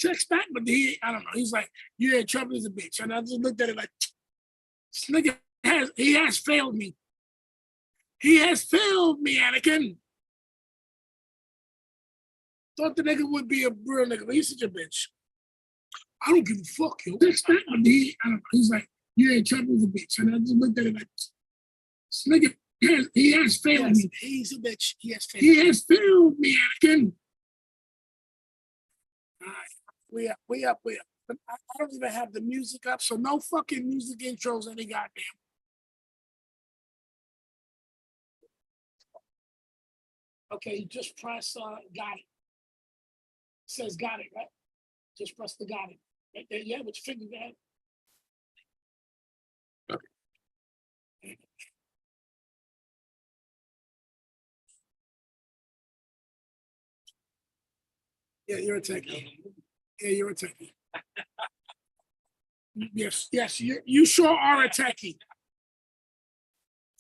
text back, but I don't know. He's like, "Yeah, Trump is a bitch," and I just looked at it like, "This nigga has failed me. He has failed me, Anakin." Thought the nigga would be a real nigga, but he's such a bitch. I don't give a fuck, yo. Text back, but I don't know. He's like, "Yeah, Trump is a bitch," and I just looked at it like, "This nigga he has failed me. He's a bitch. He has failed me, Anakin." All right, we up. But I don't even have the music up, so no fucking music intros any goddamn. Okay, you just press got it. It says got it, right? Just press the got it. Right there, yeah, with your finger down. Okay. Yeah, you're a techie. Yeah, you're a techie. Yes, you sure are a techie.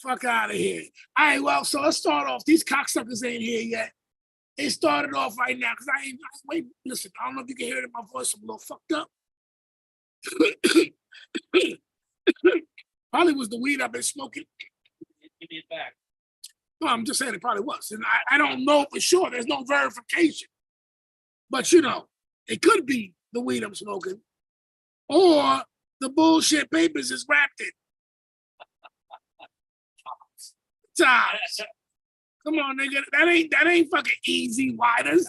Fuck out of here. All right, well, so let's start off. These cocksuckers ain't here yet. They started off right now because I wait. Listen, I don't know if you can hear it in my voice. I'm a little fucked up. Probably was the weed I've been smoking. Give me it back. No, I'm just saying it probably was. And I don't know for sure. There's no verification. But, you know, it could be the weed I'm smoking. Or the bullshit papers is wrapped in. Tops. Come on, nigga. That ain't fucking easy widers.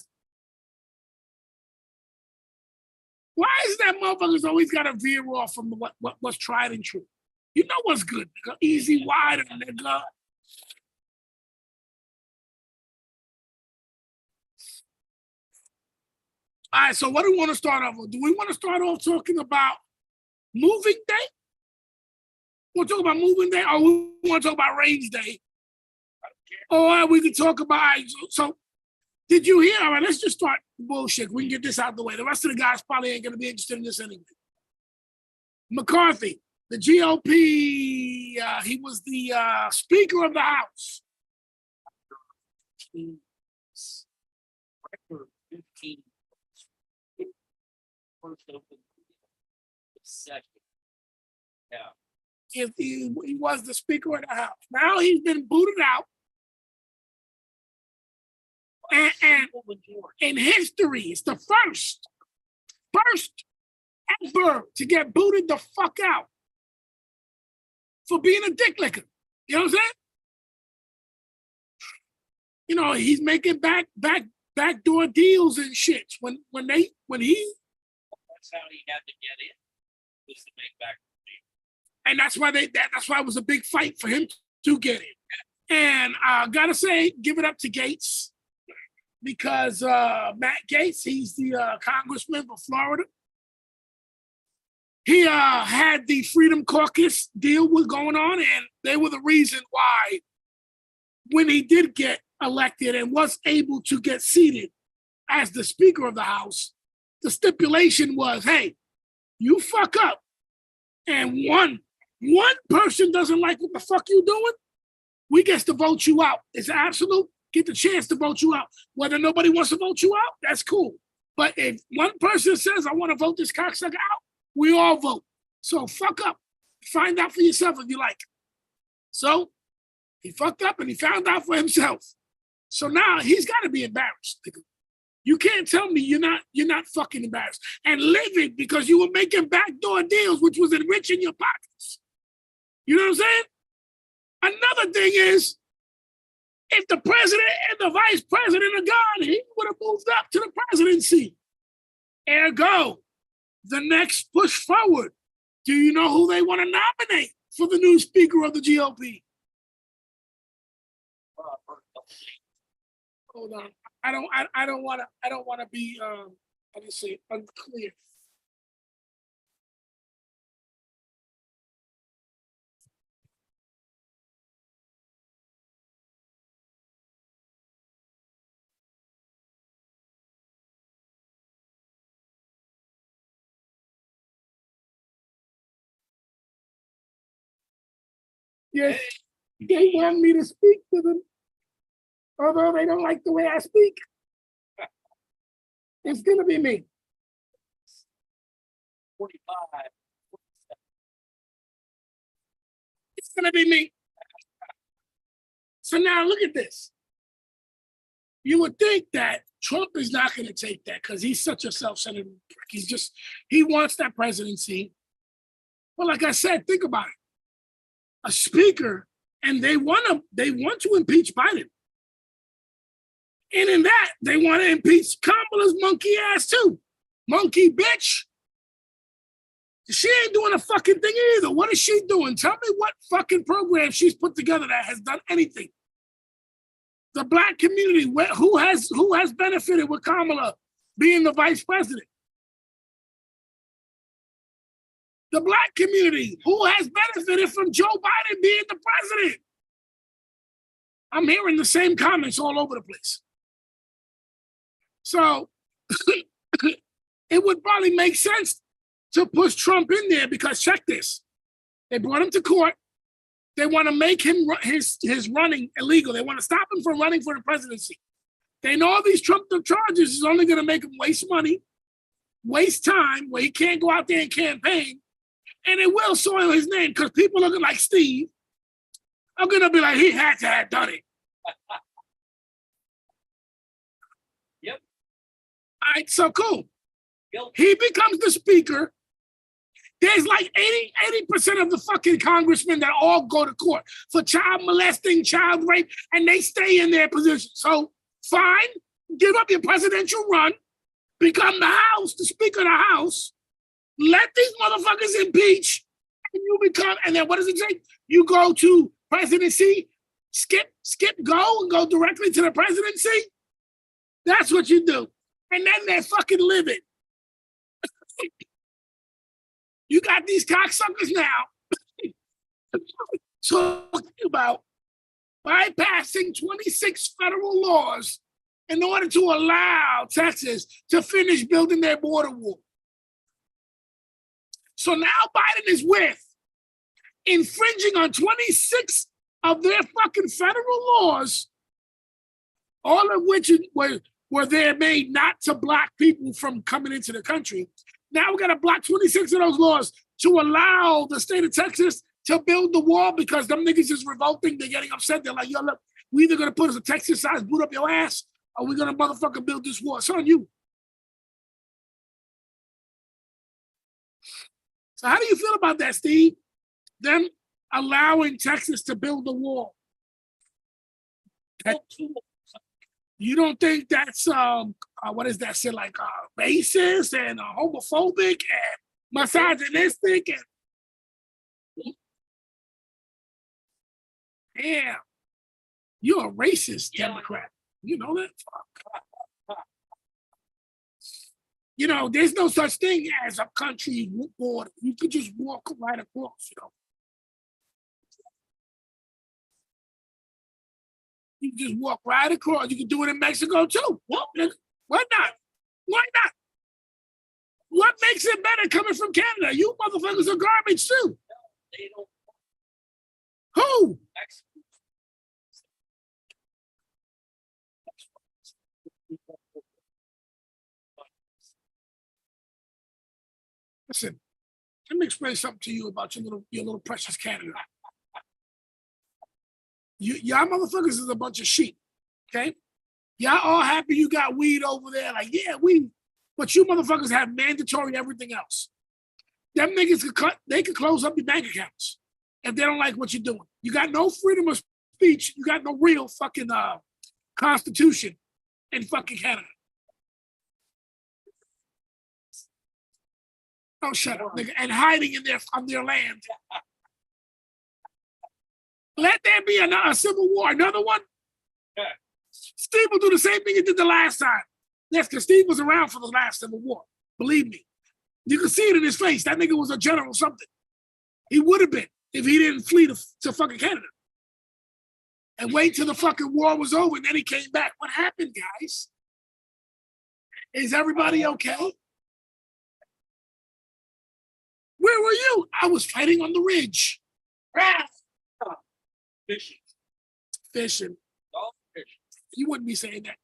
Why is that motherfuckers always gotta veer off from what's tried and true? You know what's good, nigga. Easy wider, nigga. All right, so what do we want to start off with? Do we want to start off talking about moving day? We'll talk about moving day, or we want to talk about range day? Or we can talk about, so did you hear? All right, let's just start bullshit. We can get this out of the way. The rest of the guys probably ain't going to be interested in this anyway. McCarthy, the GOP, he was the Speaker of the House. Record 15. First open session. Yeah. He was the Speaker of the House. Now he's been booted out. And in history, it's the first ever to get booted the fuck out for being a dick licker. You know what I'm saying? You know, he's making backdoor deals and shit. When he that's how he had to get in, was to make backdoor deals. And that's why that's why it was a big fight for him to get in. And I gotta say, give it up to Gates. Because Matt Gaetz, he's the congressman for Florida. He had the Freedom Caucus deal going on, and they were the reason why when he did get elected and was able to get seated as the Speaker of the House, the stipulation was, hey, you fuck up, and one person doesn't like what the fuck you doing, we get to vote you out. It's absolute. Get the chance to vote you out. Whether nobody wants to vote you out, that's cool. But if one person says, I want to vote this cocksucker out, we all vote. So fuck up. Find out for yourself if you like. So he fucked up and he found out for himself. So now he's got to be embarrassed. You can't tell me you're not fucking embarrassed. And living because you were making backdoor deals, which was enriching your pockets. You know what I'm saying? Another thing is, if the president and the vice president are gone, he would have moved up to the presidency. Ergo, the next push forward. Do you know who they want to nominate for the new Speaker of the GOP? Hold on. I don't want to be I just say unclear. Yes, they want me to speak to them, although they don't like the way I speak. It's gonna be me. 45. It's gonna be me. So now look at this. You would think that Trump is not going to take that because he's such a self-centered prick. He wants that presidency. But like I said, think about it. A speaker, and they want to impeach Biden. And in that, they want to impeach Kamala's monkey ass too. Monkey bitch. She ain't doing a fucking thing either. What is she doing? Tell me what fucking program she's put together that has done anything. The black community, who has benefited with Kamala being the vice president? The black community, who has benefited from Joe Biden being the president? I'm hearing the same comments all over the place. So it would probably make sense to push Trump in there because check this. They brought him to court. They want to make him his running illegal. They want to stop him from running for the presidency. They know all these trumped up charges is only going to make him waste money, waste time where he can't go out there and campaign, and it will soil his name because people looking like Steve are going to be like, he had to have done it. Yep. All right, so cool. He becomes the speaker. There's like 80% of the fucking congressmen that all go to court for child molesting, child rape, and they stay in their position. So fine, give up your presidential run, become the speaker of the House, let these motherfuckers impeach, and you become, and then what does it say? You go to presidency, skip, go, and go directly to the presidency? That's what you do. And then they're fucking living. You got these cocksuckers now talking about bypassing 26 federal laws in order to allow Texas to finish building their border wall. So now Biden is infringing on 26 of their fucking federal laws, all of which were there made not to block people from coming into the country. Now we got to block 26 of those laws to allow the state of Texas to build the wall because them niggas is revolting. They're getting upset. They're like, yo, look, we either going to put us a Texas-sized boot up your ass or we're going to motherfucking build this wall. It's on you. So how do you feel about that, Steve? Them allowing Texas to build the wall? You don't think that's what is that shit like racist and homophobic and misogynistic and damn, you're a racist Democrat. You know that? Fuck. You know, there's no such thing as a country border. You could just walk right across, you know. You can just walk right across. You can do it in Mexico too. Why not? Why not? What makes it better coming from Canada? You motherfuckers are garbage too. They don't. Who? Listen, let me explain something to you about your little precious Canada. Y'all motherfuckers is a bunch of sheep, okay? Y'all all happy you got weed over there, like, yeah, weed. But you motherfuckers have mandatory everything else. Them niggas could close up your bank accounts if they don't like what you're doing. You got no freedom of speech. You got no real fucking constitution in fucking Canada. Oh, shut up, nigga. And hiding on their land. Let there be a civil war. Another one? Yeah. Steve will do the same thing he did the last time. Yes, because Steve was around for the last civil war. Believe me. You can see it in his face. That nigga was a general something. He would have been if he didn't flee to fucking Canada. And wait till the fucking war was over and then he came back. What happened, guys? Is everybody okay? Where were you? I was fighting on the ridge. Fishing. Fishing. All fishing. You wouldn't be saying that.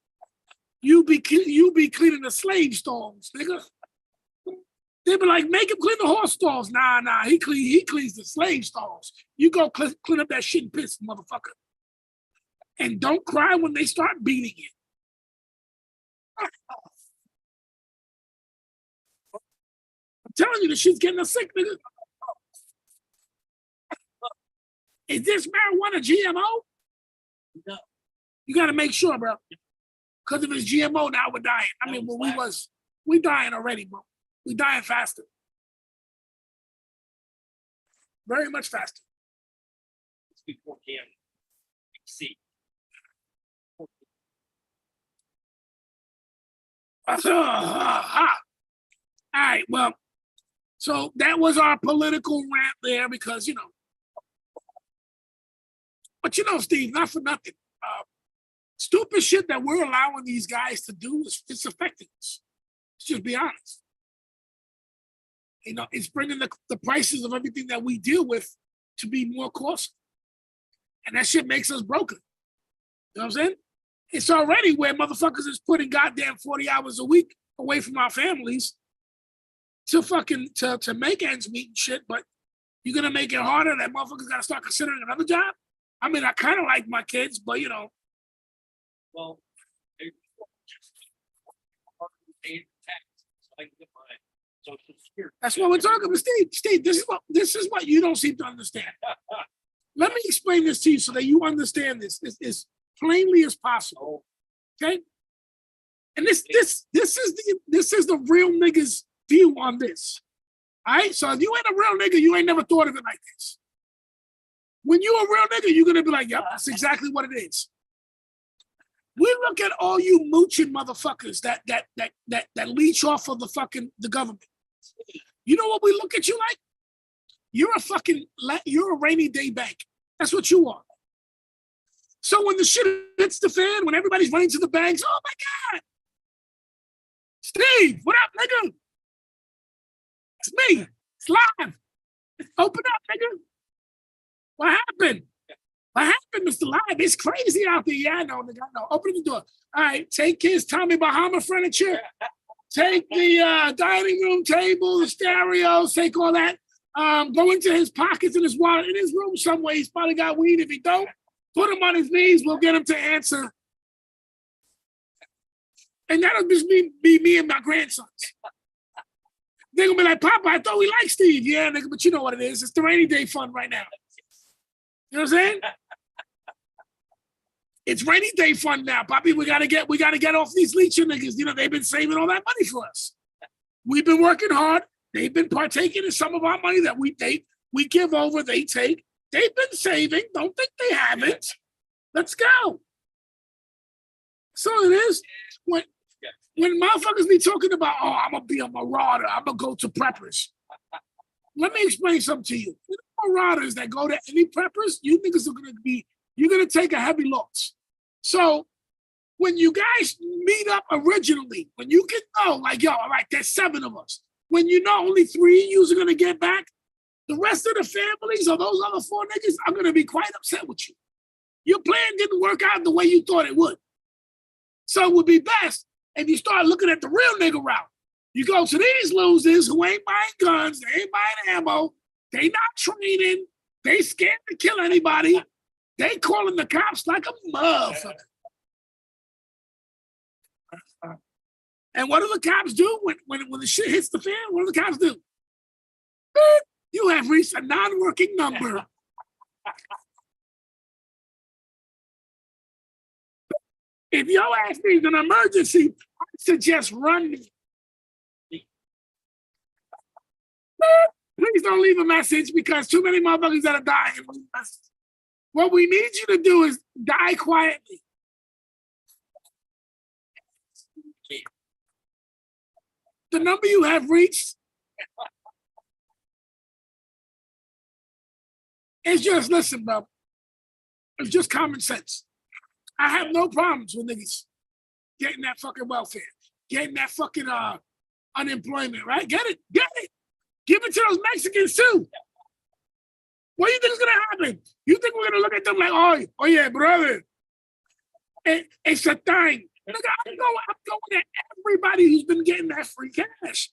You be cleaning the slave stalls, nigga. They be like, make him clean the horse stalls. Nah, he cleans the slave stalls. You go clean up that shit and piss, motherfucker. And don't cry when they start beating it. I'm telling you, the shit's getting us sick, nigga. Is this marijuana GMO? No. You got to make sure, bro. Because if it's GMO, now we're dying. I mean, we dying already, bro. We dying faster. Very much faster. It's before Canada. See. All right, well, so that was our political rant there because, you know, but you know, Steve, not for nothing. Stupid shit that we're allowing these guys to do it's affecting us. Let's just be honest. You know, it's bringing the prices of everything that we deal with to be more costly. And that shit makes us broken. You know what I'm saying? It's already where motherfuckers is putting goddamn 40 hours a week away from our families to fucking to make ends meet and shit, but you're gonna make it harder that motherfuckers gotta start considering another job? I mean, I kind of like my kids, but you know. Well, paying taxes so I can get my Social Security. That's what we're talking about. Steve, this is what you don't seem to understand. Let me explain this to you so that you understand this as plainly as possible. Okay? And this is the real nigga's view on this. All right? So if you ain't a real nigga, you ain't never thought of it like this. When you're a real nigga, you're gonna be like, yep, that's exactly what it is. We look at all you mooching motherfuckers that leech off of the government. You know what we look at you like? You're a rainy day bank. That's what you are. So when the shit hits the fan, when everybody's running to the banks, oh my God. Steve, what up, nigga? It's me. It's live. Open up, nigga. What happened? What happened, Mr. Live? It's crazy out there. Yeah, I know, nigga. I know. Open the door. All right, take his Tommy Bahama furniture. Take the dining room table, the stereos, take all that. Go into his pockets in his wallet, in his room somewhere. He's probably got weed. If he don't, put him on his knees. We'll get him to answer. And that'll just be me and my grandsons. They're going to be like, Papa, I thought we liked Steve. Yeah, nigga, but you know what it is. It's the rainy day fund right now. You know what I'm saying? It's rainy day fund now, Poppy. We gotta get off these leeching niggas. You know, they've been saving all that money for us. We've been working hard. They've been partaking in some of our money that we give over, they take. They've been saving. Don't think they haven't. Let's go. So it is. When motherfuckers be talking about, oh, I'm gonna be a marauder, I'm gonna go to preppers. Let me explain something to you. The marauders that go to any preppers, you niggas are you're gonna take a heavy loss. So when you guys meet up originally, when you can know, like, yo, all right, there's 7 of us. When you know only 3 of you are gonna get back, the rest of the families or those other 4 niggas are gonna be quite upset with you. Your plan didn't work out the way you thought it would. So it would be best if you start looking at the real nigga route. You go to these losers who ain't buying guns, they ain't buying ammo, they not training, they scared to kill anybody, they calling the cops like a motherfucker. And what do the cops do when the shit hits the fan? What do the cops do? You have reached a non-working number. If your ass needs an emergency, I suggest run. Please don't leave a message because too many motherfuckers that are dying. What we need you to do is die quietly. The number you have reached is just, listen, bro. It's just common sense. I have no problems with niggas getting that fucking welfare, getting that fucking unemployment, right? Get it. Give it to those Mexicans too. What do you think is gonna happen? You think we're gonna look at them like, oh yeah, brother, it's a thing. Look, I'm going at everybody who's been getting that free cash.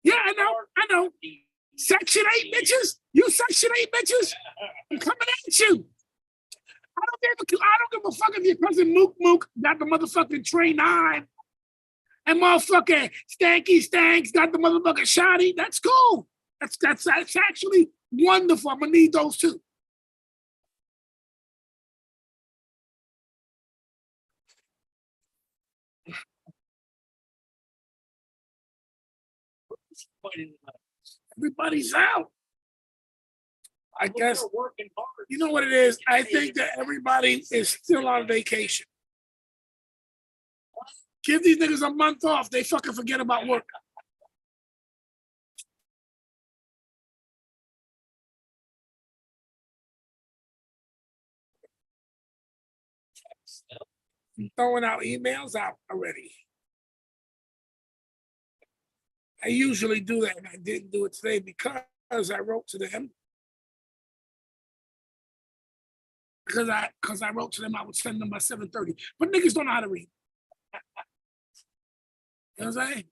Yeah, I know. Section 8 bitches. You Section 8 bitches. I'm coming at you. I don't give a fuck if your cousin Mook Mook got the motherfucking Tray 9 and motherfucking Stanky Stanks got the motherfucking Shotty. That's cool. That's actually wonderful. I'm gonna need those too. Everybody's out. I guess you know what it is. I think that everybody is still on vacation. Give these niggas a month off. They fucking forget about work. I'm throwing out emails out already. I usually do that, and I didn't do it today because I wrote to them. Because I wrote to them, I would send them by 7:30. But niggas don't know how to read. You know what I'm saying?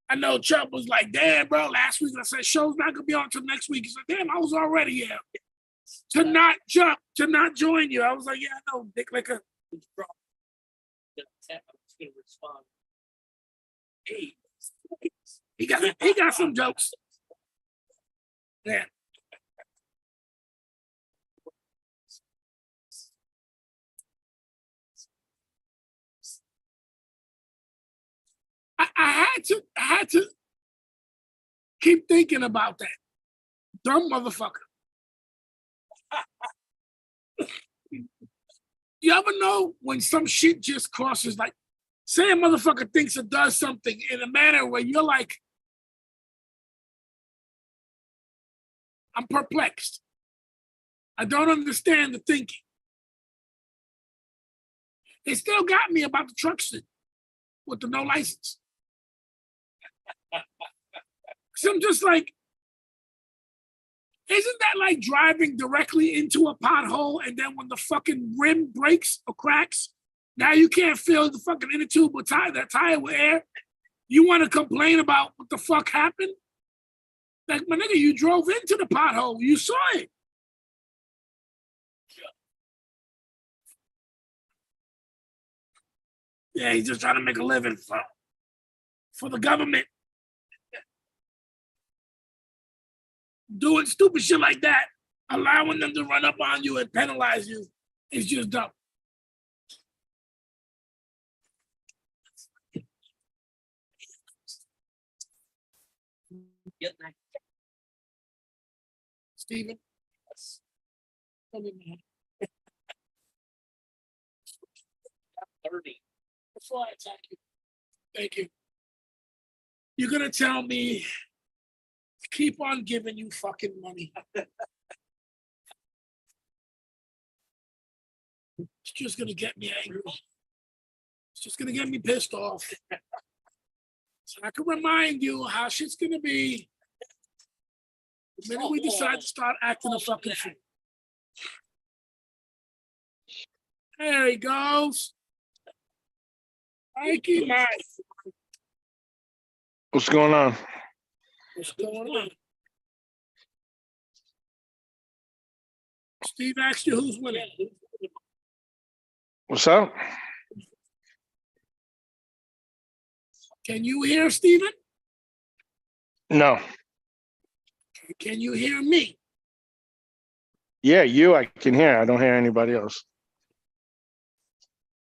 I know Chubb was like, damn, bro, last week I said show's not gonna be on until next week. He said, damn, I was already here. To not jump, to not join you. I was like, yeah, I know, Dick Licker. Hey, he got some jokes. Yeah. I had to keep thinking about that. Dumb motherfucker. You ever know when some shit just crosses, like, say a motherfucker thinks it does something in a manner where you're like, I'm perplexed. I don't understand the thinking. It still got me about the truck shit with the no license. So I'm just like, isn't that like driving directly into a pothole and then when the fucking rim breaks or cracks, now you can't fill the fucking inner tube with that tire with air? You want to complain about what the fuck happened? Like, my nigga, you drove into the pothole. You saw it. Yeah, he's just trying to make a living for the government. Doing stupid shit like that, allowing them to run up on you and penalize you is just dumb. Steven? Yes. Come in, man. 30. Before I attack you. Thank you. You're going to tell me to keep on giving you fucking money. It's just going to get me angry. It's just going to get me pissed off. So I can remind you how shit's going to be the minute we decide to start acting a fucking fool. There he goes. Mikey Mike. What's going on? What's going on? Steve asked you who's winning. What's up? Can you hear Steven? No. Can you hear me? Yeah, you I can hear. I don't hear anybody else.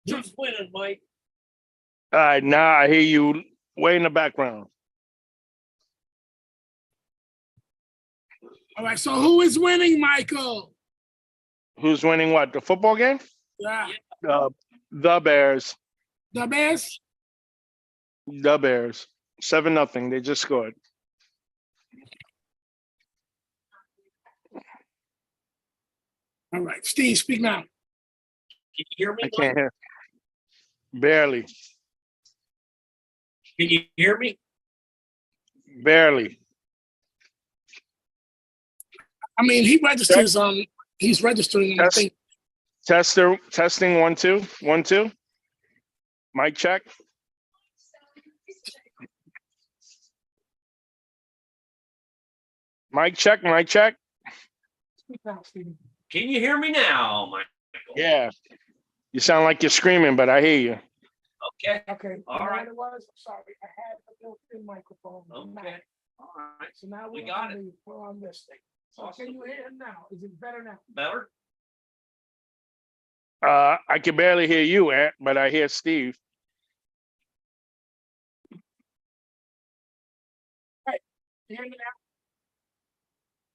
Who's winning, Mike? All right, now I hear you way in the background. All right, so who is winning, Michael? Who's winning what? The football game? Yeah. The Bears. The Bears? The Bears. 7-0. They just scored. All right, Steve, speak now. Can you hear me? I can't hear. Barely. Can you hear me? Barely. I mean, he registers on. He's registering. I think. Testing 1 2 1 2. Mic check. Mic check, mic check. Can you hear me now, Michael? Yeah. You sound like you're screaming, but I hear you. Okay. Okay. All All right. right. It was. I'm sorry. I had a built-in microphone. Okay. All right. So now We got it. We're on this thing. So Awesome. can you hear him now? Is it better now? Better? I can barely hear you, Ant, but I hear Steve. You hear me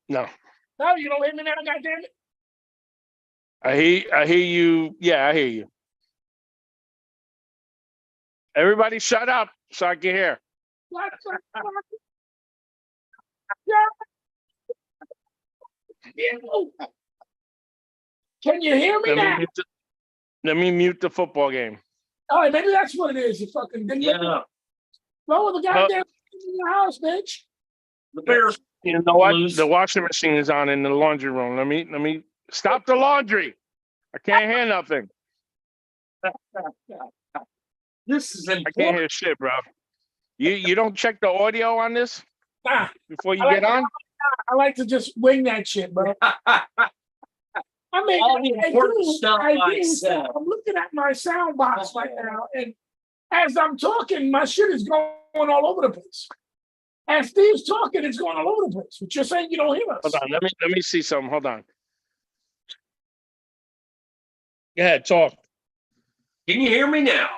now? No. No, you don't hear me now, goddamn it. I hear you. Yeah, I hear you. Everybody shut up so I can hear. What the fuck? Yeah. Can you hear me now? Let me mute the football game. All right, maybe that's what it is. You fucking didn't Yeah. lower the goddamn in your house, bitch. The Bears. You know what? Lose. The washing machine is on in the laundry room. Let me stop the laundry. I can't hear nothing. This is I can't important. hear shit, bro. You don't check the audio on this Nah, before you I get on? I like to just wing that shit, bro. I mean, All the important stuff I said. I'm looking at my sound box right now, and as I'm talking, my shit is going all over the place. As Steve's talking, it's going all over the place. But you're saying you don't hear us. Hold on. Let me see something. Hold on. Go ahead, talk. Can you hear me now?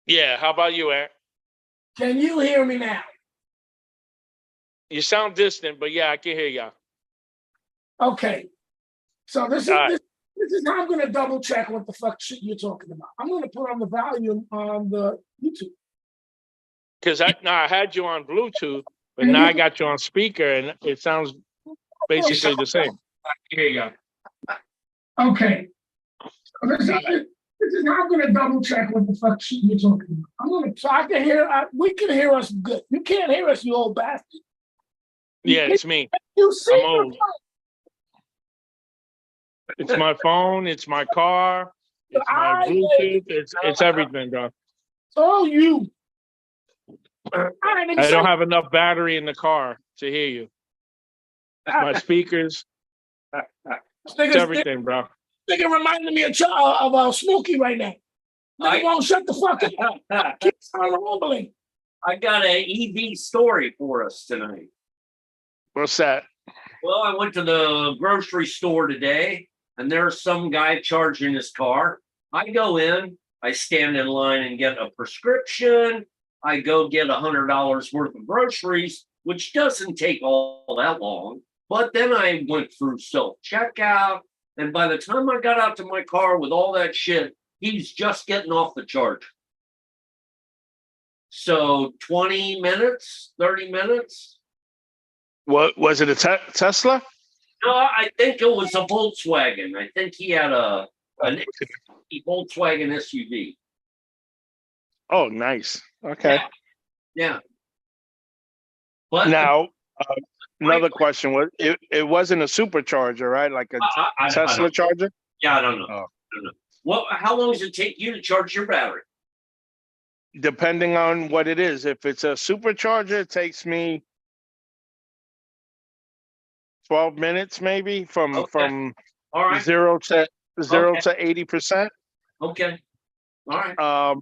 Yeah, how about you, Ant? Can you hear me now? You sound distant, but yeah, I can hear you. Okay. So this is All right. this is how I'm going to double check what the fuck shit you're talking about. I'm going to put on the volume on the YouTube. Because I had you on Bluetooth, but now I got you on speaker, and it sounds basically the same. Here you go. Okay. So this is how I'm going to double check what the fuck shit you're talking about. I'm going to so I can hear. We can hear us good. You can't hear us, you old bastard. Yeah, it's me. You see I'm your old. It's my phone. It's my car. It's my Bluetooth. It's everything, bro. Oh, you. I don't have enough battery in the car to hear you. My speakers. It's everything, bro. Nigga reminding me of Smokey right now. Nigga won't shut the fuck up. Keeps on rumbling. I got an EV story for us tonight. What's that? Well, I went to the grocery store today, and there's some guy charging his car. I go in, I stand in line and get a prescription. I go get $100 worth of groceries, which doesn't take all that long. But then I went through self-checkout, and by the time I got out to my car with all that shit, he's just getting off the charge. So 20 minutes, 30 minutes. What was it? A Tesla? No, I think it was a Volkswagen. I think he had an Volkswagen SUV. Oh, nice. Okay. Yeah. But Now, another question was it wasn't a supercharger, right? Like a Tesla charger? Yeah, I don't know. Oh. I don't know. Well, how long does it take you to charge your battery? Depending on what it is. If it's a supercharger, it takes me 12 minutes maybe from All right. zero to 80%. Okay. All right.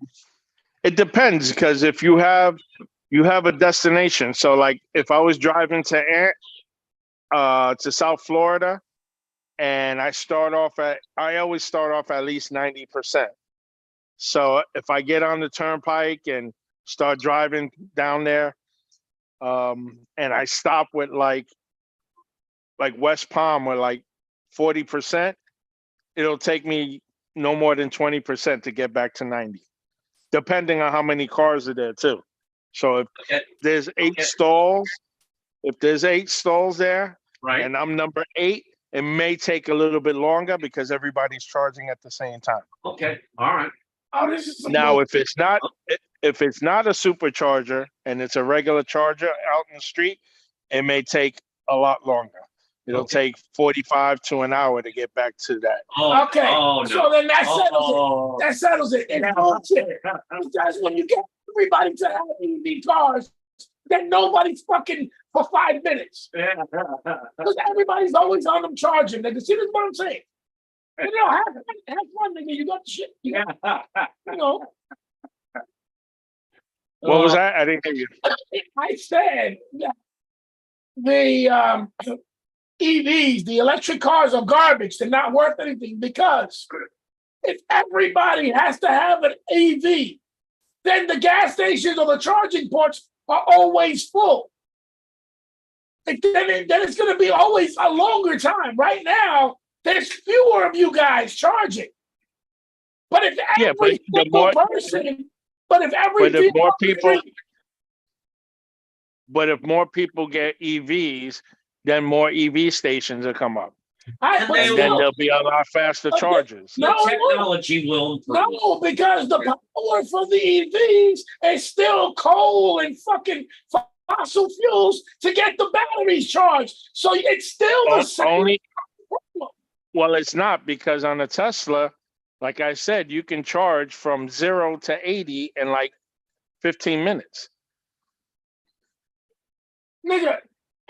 It depends, because if you have a destination. So like if I was driving to South Florida, and I always start off at least 90%. So if I get on the turnpike and start driving down there, and I stop with like West Palm with like 40%, it'll take me no more than 20% to get back to 90, depending on how many cars are there too. So if there's eight stalls there, Right. and I'm number 8, it may take a little bit longer because everybody's charging at the same time. Okay. All right. Oh, this is Now, if it's not a supercharger and it's a regular charger out in the street, it may take a lot longer. It'll take 45 to an hour to get back to that. Oh, okay. Oh, no. So then that settles it. That settles it. It's bullshit. Because when you get everybody to have EV cars, then nobody's fucking for 5 minutes. Because everybody's always on them charging. Nigga, see, this is what I'm saying. You know, have fun, nigga. You got the shit. You know. What was that? I didn't hear you. I said that the EVs, the electric cars, are garbage. They're not worth anything because if everybody has to have an EV, then the gas stations or the charging ports are always full. Then it's going to be always a longer time. Right now, there's fewer of you guys charging. But if every single person, but if more people get EVs, then more EV stations will come up. And then there'll be a lot faster chargers. The technology will improve. No, because the power for the EVs is still coal and fucking fossil fuels to get the batteries charged. So it's still the same. Well, it's not, because on a Tesla, like I said, you can charge from 0 to 80 in like 15 minutes. Nigga,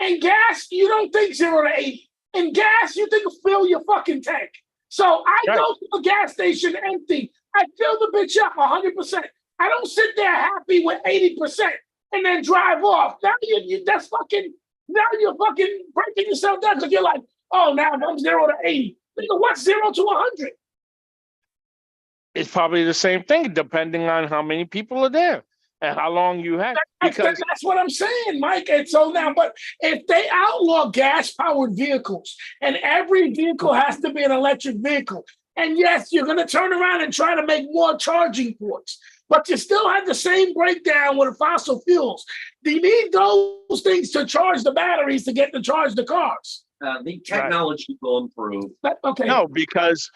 in gas, you don't think 0 to 80. In gas, you think fill your fucking tank. So I go to the gas station empty. I fill the bitch up 100%. I don't sit there happy with 80% and then drive off. Now you're fucking breaking yourself down because you're like, oh, now I'm 0 to 80. Nigga, what's 0 to 100? It's probably the same thing, depending on how many people are there and how long you have. Because that's what I'm saying, Mike. And so now, but if they outlaw gas-powered vehicles and every vehicle has to be an electric vehicle, and yes, you're going to turn around and try to make more charging ports, but you still have the same breakdown with fossil fuels. Do you need those things to charge the batteries to get to charge the cars? The technology will improve. Okay. No, because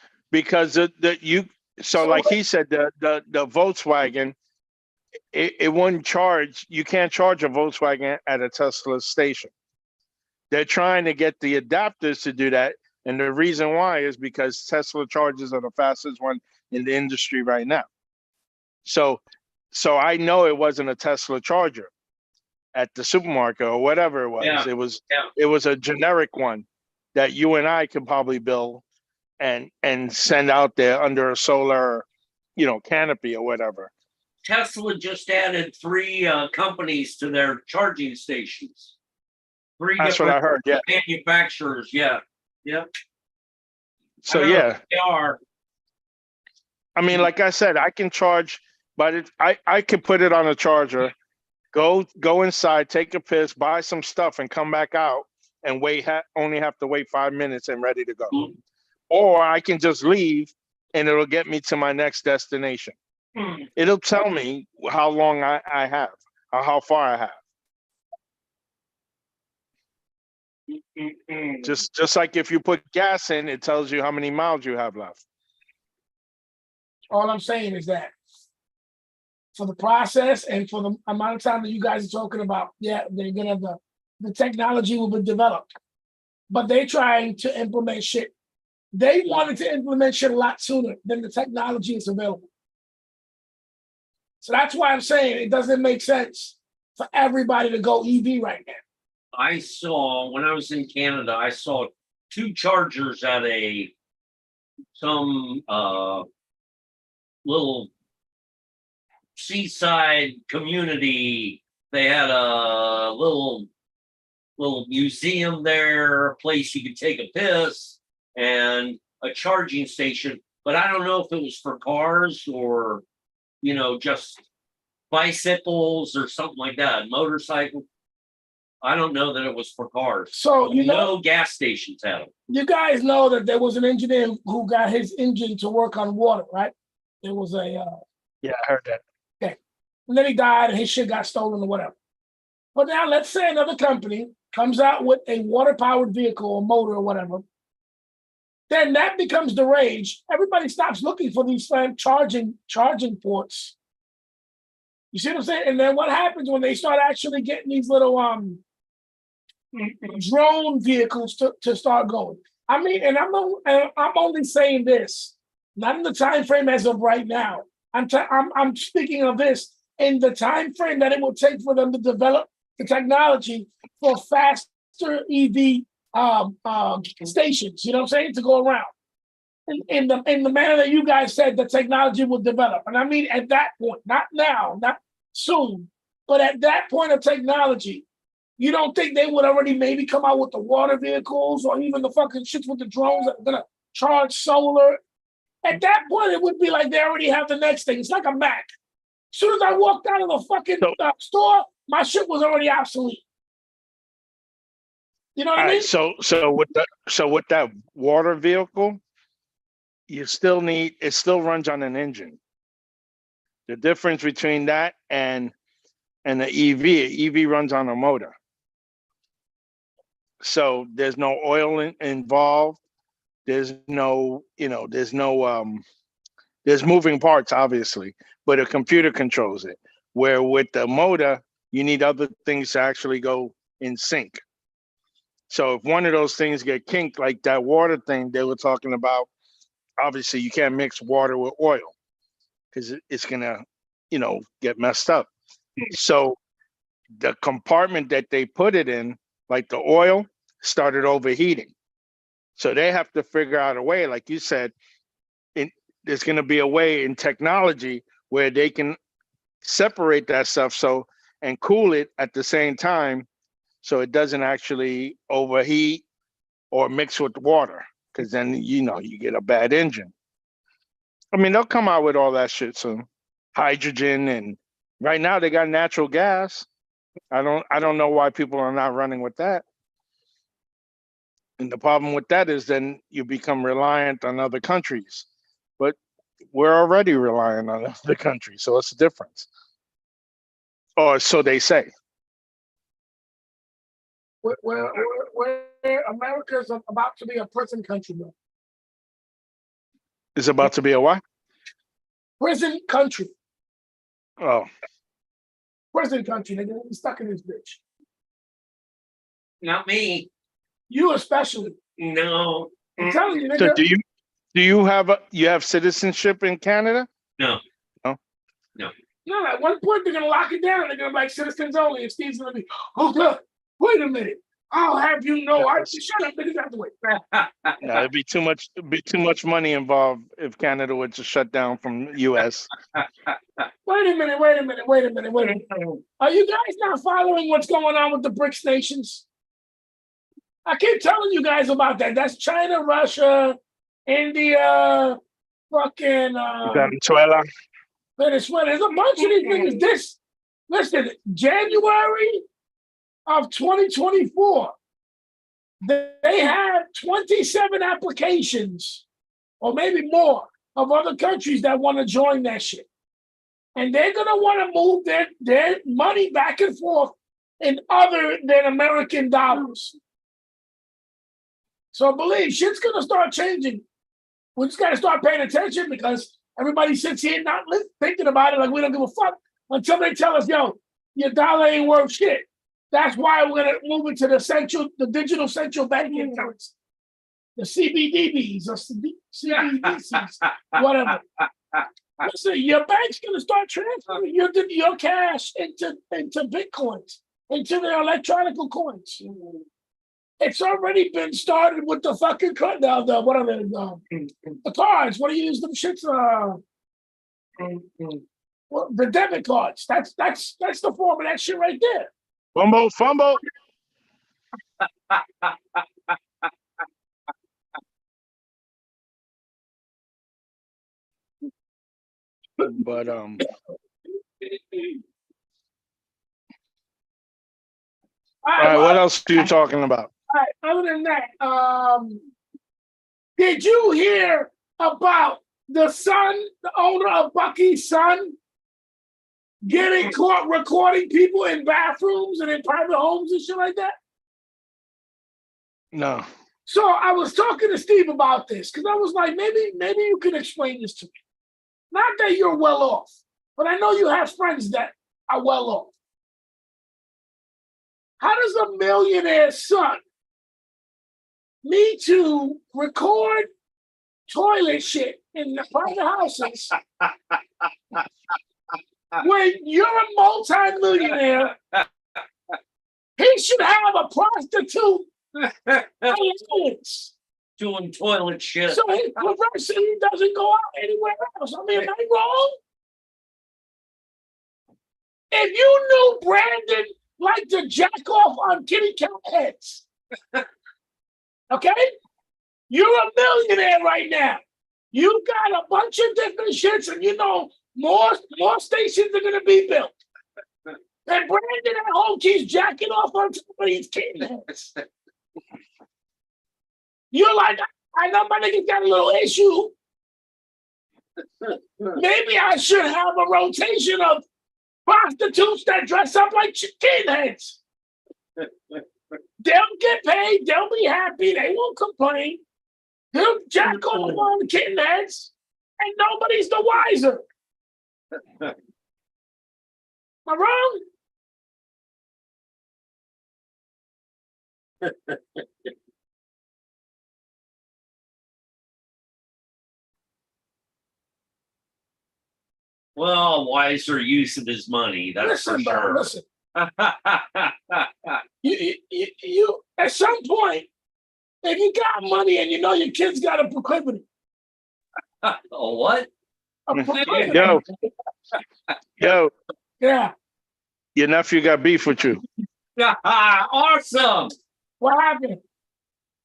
so like he said, the Volkswagen, it wouldn't charge. You can't charge a Volkswagen at a Tesla station. They're trying to get the adapters to do that. And the reason why is because Tesla chargers are the fastest one in the industry right now. So I know it wasn't a Tesla charger at the supermarket or whatever it was. Yeah. It was a generic one that you and I could probably build and send out there under a solar, canopy or whatever. Tesla just added 3 companies to their charging stations. 3 That's what I heard. Yeah. Manufacturers. Yeah. So yeah, they are. I mean, like I said, I can charge, but I can put it on a charger, go inside, take a piss, buy some stuff, and come back out and only have to wait 5 minutes and ready to go. Mm-hmm. Or I can just leave and it'll get me to my next destination. Mm-hmm. It'll tell me how long I have, or how far I have. Mm-hmm. Just like if you put gas in, it tells you how many miles you have left. All I'm saying is that for the process and for the amount of time that you guys are talking about, they're gonna the technology will be developed, but they're trying to implement shit. They wanted to implement shit a lot sooner than the technology is available. So that's why I'm saying it doesn't make sense for everybody to go EV right now. I saw, when I was in Canada, I saw 2 chargers at some little seaside community. They had a little museum there, a place you could take a piss, and a charging station. But I don't know if it was for cars or, just bicycles or something like that, motorcycle. I don't know that it was for cars. So no gas stations had them. You guys know that there was an engineer who got his engine to work on water, right? There was a yeah, I heard that. Okay, and then he died, and his shit got stolen or whatever. But now let's say another company comes out with a water-powered vehicle or motor or whatever. Then that becomes the rage. Everybody stops looking for these charging ports. You see what I'm saying? And then what happens when they start actually getting these little drone vehicles to start going? I mean, and I'm only saying this, not in the time frame as of right now. I'm speaking of this in the time frame that it will take for them to develop the technology for faster EV stations. You know what I'm saying? To go around in the manner that you guys said the technology will develop. And I mean at that point, not now, not soon, but at that point of technology, you don't think they would already maybe come out with the water vehicles or even the fucking shits with the drones that are gonna charge solar? At that point, it would be like they already have the next thing. It's like a Mac. As soon as I walked out of the fucking store, my shit was already obsolete. You know what I mean? So with that water vehicle, it still runs on an engine. The difference between that and the EV runs on a motor. So there's no oil involved. There's no, there's moving parts, obviously, but a computer controls it. Where with the motor, you need other things to actually go in sync. So if one of those things get kinked, like that water thing they were talking about, obviously you can't mix water with oil because it's gonna, get messed up. So the compartment that they put it in, like the oil, started overheating. So they have to figure out a way, like you said, there's going to be a way in technology where they can separate that stuff and cool it at the same time so it doesn't actually overheat or mix with water, because then, you get a bad engine. I mean, they'll come out with all that shit soon. Hydrogen, and right now they got natural gas. I don't know why people are not running with that. And the problem with that is then you become reliant on other countries. But we're already relying on other countries, so what's the difference? Or so they say. Where America is about to be a prison country, bro. It's about to be a what? Prison country. Oh. Prison country. They're gonna be stuck in this bitch. Not me. You especially. No. I'm telling you, nigga. So do you have citizenship in Canada? No. No. No. No, at one point they're gonna lock it down. They're gonna be like citizens only. And Steve's gonna be, oh God, wait a minute. I'll have you know. Shut up, niggas have to wait. No, it'd be too much money involved if Canada were to shut down from US. Wait a minute. Are you guys not following what's going on with the BRICS nations? I keep telling you guys about that. That's China, Russia, India, fucking Venezuela. There's a bunch of these things. Listen, January of 2024, they had 27 applications, or maybe more, of other countries that want to join that shit. And they're going to want to move their money back and forth in other than American dollars. So believe shit's going to start changing. We just got to start paying attention, because everybody sits here not thinking about it like we don't give a fuck until they tell us, yo, your dollar ain't worth shit. That's why we're going to move into the digital central banking accounts, the CBDBs or CBDCs, whatever. Listen, your bank's going to start transferring your cash into Bitcoins, into their electronic coins. It's already been started with the fucking what are they? The cards. What do you use them shits? Well, the debit cards. That's the form of that shit right there. Fumble. But all right, what else are you talking about? All right, other than that, did you hear about the owner of Bucky's son, getting caught recording people in bathrooms and in private homes and shit like that? No. So I was talking to Steve about this, because I was like, maybe you can explain this to me. Not that you're well off, but I know you have friends that are well off. How does a millionaire's son need to record toilet shit in the private houses when you're a multi-millionaire, he should have a prostitute allowance. Doing toilet shit. So his perversity doesn't go out anywhere else. I mean, am I wrong? If you knew Brandon liked to jack off on kitty cat heads, okay? You're a millionaire right now. You got a bunch of different shits, and you know more stations are gonna be built. And Brandon at home keeps jacking off on somebody's kitty heads. You're like, I know my nigga got a little issue. Maybe I should have a rotation of prostitutes that dress up like kid heads. They'll get paid. They'll be happy. They won't complain. They'll jack off on the kid heads, and nobody's the wiser. Am I wrong? Well, wiser use of his money, that's Listen, for bro, sure. listen. You at some point, if you got money and you know your kids got a proclivity, Oh, what? a proclivity. Yo, Yeah. your nephew got beef with you. Awesome. What happened?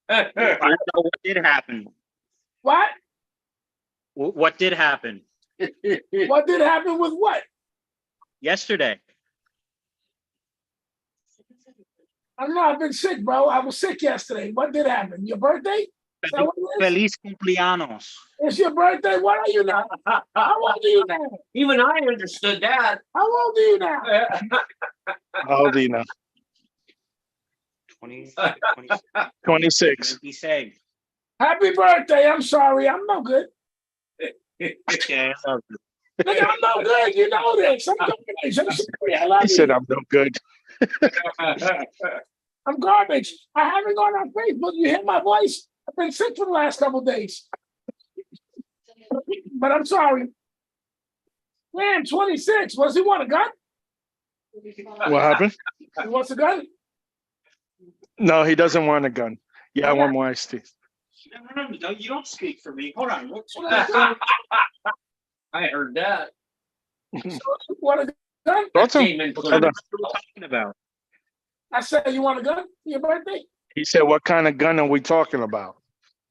I don't know what did happen. What? What did happen What did happen with what? yesterday? I don't know. I've been sick, bro. I was sick yesterday. What did happen? Your birthday? Is that what it is? Feliz cumpleaños. It's your birthday. What are you now? How old are you now? Even I understood that. How old are you now? How old are you now? 20, 26. Be safe. Happy birthday. I'm sorry. I'm no good. Okay, I love you. Nigga, I'm no good. You know this. I'm garbage. I'm sorry. I love He you. said, I'm no good. I'm garbage. I haven't gone on Facebook. You hear my voice? I've been sick for the last couple of days. But I'm sorry. Man, 26. What does he want? A gun? What happened? He wants a gun? No, he doesn't want a gun. Yeah, I want more iced tea. No, you don't speak for me. Hold on. I heard that. You want a gun? Talk to him. Came in Hold clear. on. What are we talking about? I said, you want a gun for your birthday? He said, what kind of gun are we talking about?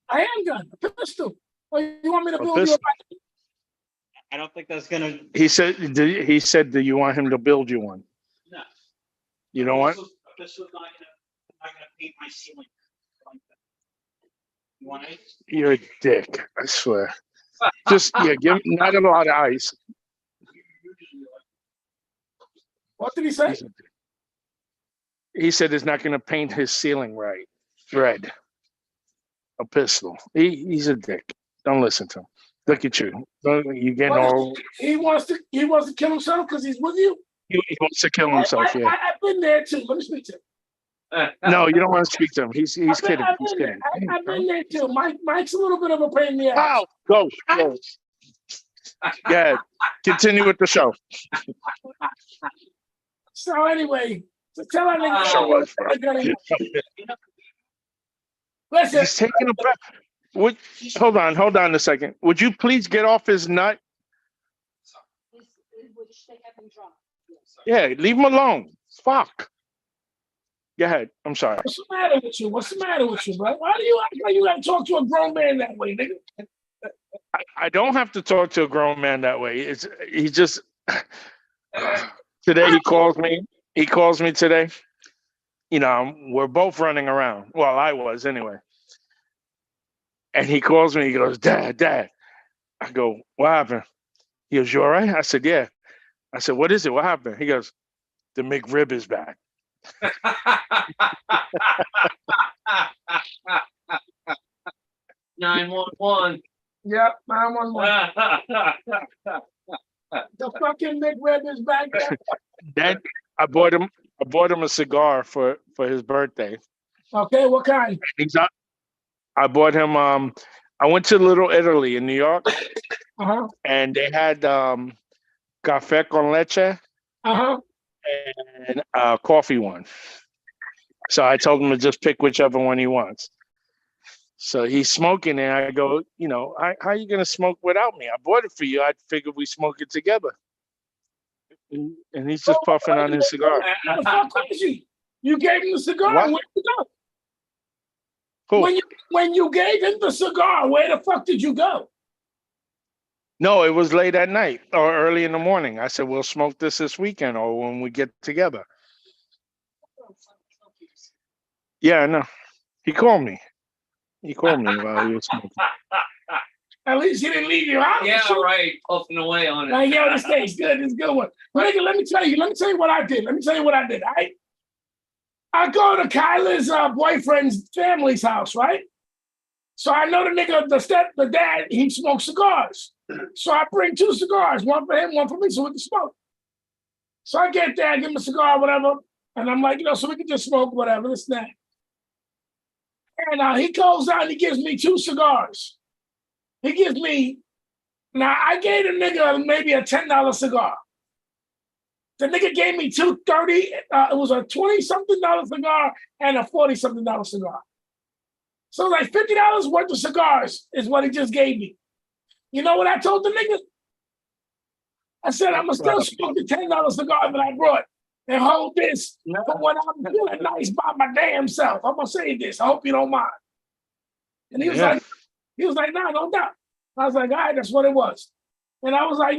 I am gun. A pistol. Or you want me to A build you a pistol? rifle? I don't think that's gonna. He said, do you want him to build you one? No. You know what? This is not gonna paint my ceiling. You want it? You're a dick, I swear. Just, yeah, give him not a lot of ice. What did he say? He said it's not going to paint his ceiling right. Red. A pistol. He's a dick. Don't listen to him. Look at you. You getting all. He wants to kill himself because he's with you? He wants to kill himself. Yeah. I've been there too. Let me speak to him. No, you don't want to speak to him. He's kidding. He's kidding. I've been there too. Mike's a little bit of a pain in the ass. Wow. Go. Yeah. Continue with the show. So anyway, so tell that nigga. Show us, bro. Listen, He's taking a breath. Hold on a second. Would you please get off his nut? Yeah, leave him alone. Fuck. Go ahead. I'm sorry. what's the matter with you? What's the matter with you, bro? Why do you act like you gotta talk to a grown man that way, nigga? I don't have to talk to a grown man that way. He just today he calls me. He calls me today. You know, we're both running around. Well, I was anyway. And he calls me. He goes, Dad. I go, what happened? He goes, you all right? I said, yeah. I said, what is it? What happened? He goes, the McRib is back. 911. Yep, 911. The fucking McRib is back there. Then I bought him a cigar for his birthday. Okay, what kind? I bought him I went to Little Italy in New York Uh-huh. and they had café con leche Uh-huh. and a coffee one. So I told him to just pick whichever one he wants. So he's smoking, and I go, how are you gonna smoke without me? I bought it for you. I figured we smoke it together. And he's just puffing on his cigar. The fuck crazy. You gave him the cigar. What? Where'd you go? Who? When you gave him the cigar, where the fuck did you go? No, it was late at night or early in the morning. I said, we'll smoke this weekend or when we get together. Yeah, no. He called me. He called me while he was smoking. At least he didn't leave you out. Yeah, right. Puffing away on it. Like, yo, this thing's good. This is a good one. But nigga, let me tell you what I did. I go to Kyla's boyfriend's family's house, right? So I know the nigga, the dad, he smokes cigars. So I bring 2 cigars, one for him, one for me, so we can smoke. So I get there, I give him a cigar, whatever, and I'm like, so we can just smoke, whatever, this and that. And he goes out and he gives me 2 cigars. He gives me, now I gave the nigga maybe a $10 cigar. The nigga gave me $2.30. It was a $20-something cigar and a $40-something cigar. So like $50 worth of cigars is what he just gave me. You know what I told the nigga? I said, I'm going to still smoke the $10 cigar that I brought and hold this for when I'm feeling nice by my damn self. I'm going to say this. I hope you don't mind. And he was like, nah, no doubt. I was like, all right, that's what it was. And I was like,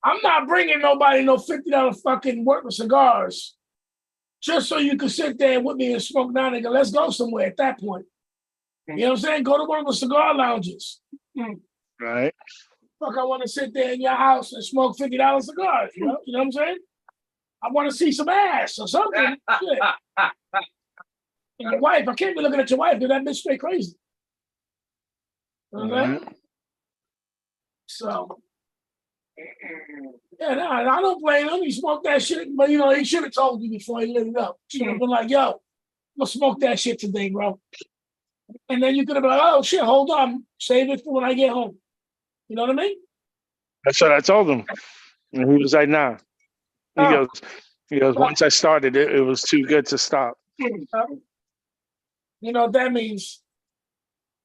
I'm not bringing nobody no $50 fucking worth of cigars just so you can sit there with me and smoke now, nigga. Let's go somewhere at that point. You know what I'm saying? Go to one of the cigar lounges. Right. Fuck, I want to sit there in your house and smoke $50 cigars. You know what I'm saying? I want to see some ass or something. Shit. And your wife, I can't be looking at your wife, dude. That bitch straight crazy. You know what I'm saying? So, yeah, no, I don't blame him. He smoked that shit, but he should have told you before he lit it up. Should have been like, yo, I'm gonna smoke that shit today, bro. And then you could have been like, oh shit, hold on, save it for when I get home. You know what I mean? That's what I told him. And he was like, nah. He goes, once I started it, it was too good to stop. You know what that means?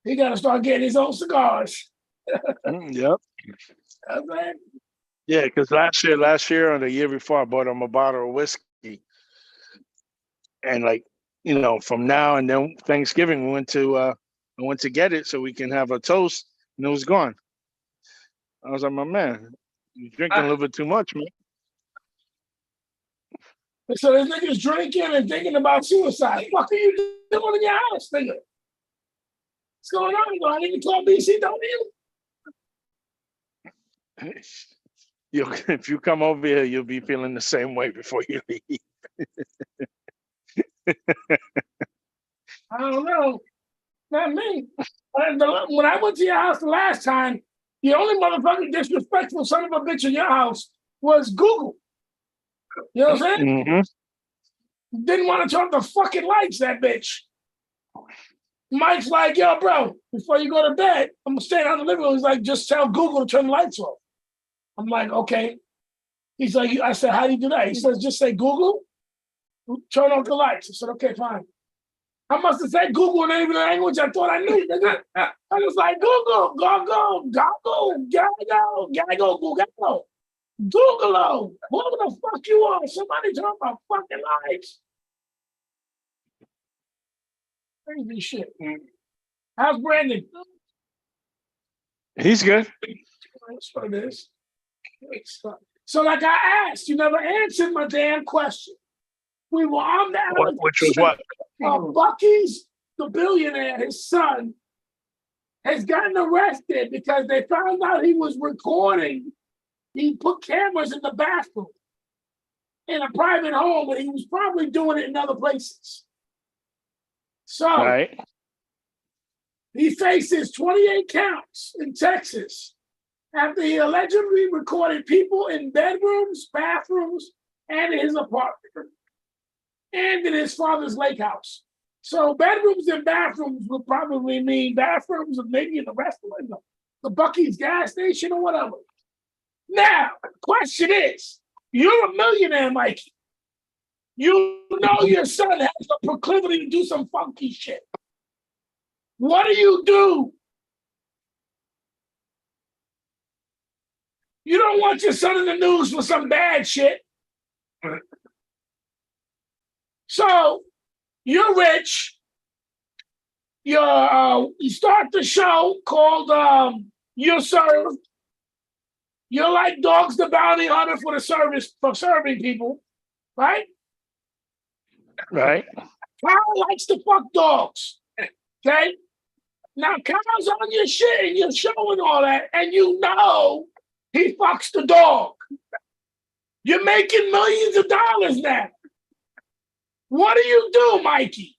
He got to start getting his own cigars. Yep. Okay. Yeah, because last year or the year before, I bought him a bottle of whiskey. And from now and then Thanksgiving, I went to get it so we can have a toast, and it was gone. I was like, my man, you're drinking a little bit too much, man. So this nigga's drinking and thinking about suicide. What are you doing in your house, nigga? What's going on? I need to call BC, don't you? If you come over here, you'll be feeling the same way before you leave. I don't know. Not me. When I went to your house the last time, the only motherfucking disrespectful son of a bitch in your house was Google. You know what I'm saying? Mm-hmm. Didn't want to turn the fucking lights, that bitch. Mike's like, yo, bro, before you go to bed, I'm staying out in the living room. He's like, just tell Google to turn the lights off. I'm like, okay. He's like, I said, how do you do that? He says, just say Google, turn off the lights. I said, okay, fine. I must have said Google in any language I thought I knew. I was like, Google, go, Google. Google, who the fuck you are? Somebody turn my fucking lights. Crazy shit. How's Brandon? He's good. That's what it is. So like I asked, you never answered my damn question. We were on the Which was what? Bucky's, the billionaire, his son, has gotten arrested because they found out he was recording. He put cameras in the bathroom in a private home, and he was probably doing it in other places. So right. He faces 28 counts in Texas after he allegedly recorded people in bedrooms, bathrooms, and in his apartment, and in his father's lake house. So bedrooms and bathrooms would probably mean bathrooms and maybe in the restaurant, the Bucky's gas station or whatever. Now, question is, you're a millionaire, Mikey. You know your son has a proclivity to do some funky shit. What do? You don't want your son in the news for some bad shit. So you're rich. You start the show called You're Served. You're like Dogs the Bounty Hunter for serving people, right? Right. Kyle likes to fuck dogs. Okay? Now Kyle's on your shit and you're showing all that, and you know he fucks the dog. You're making millions of dollars now. What do, Mikey?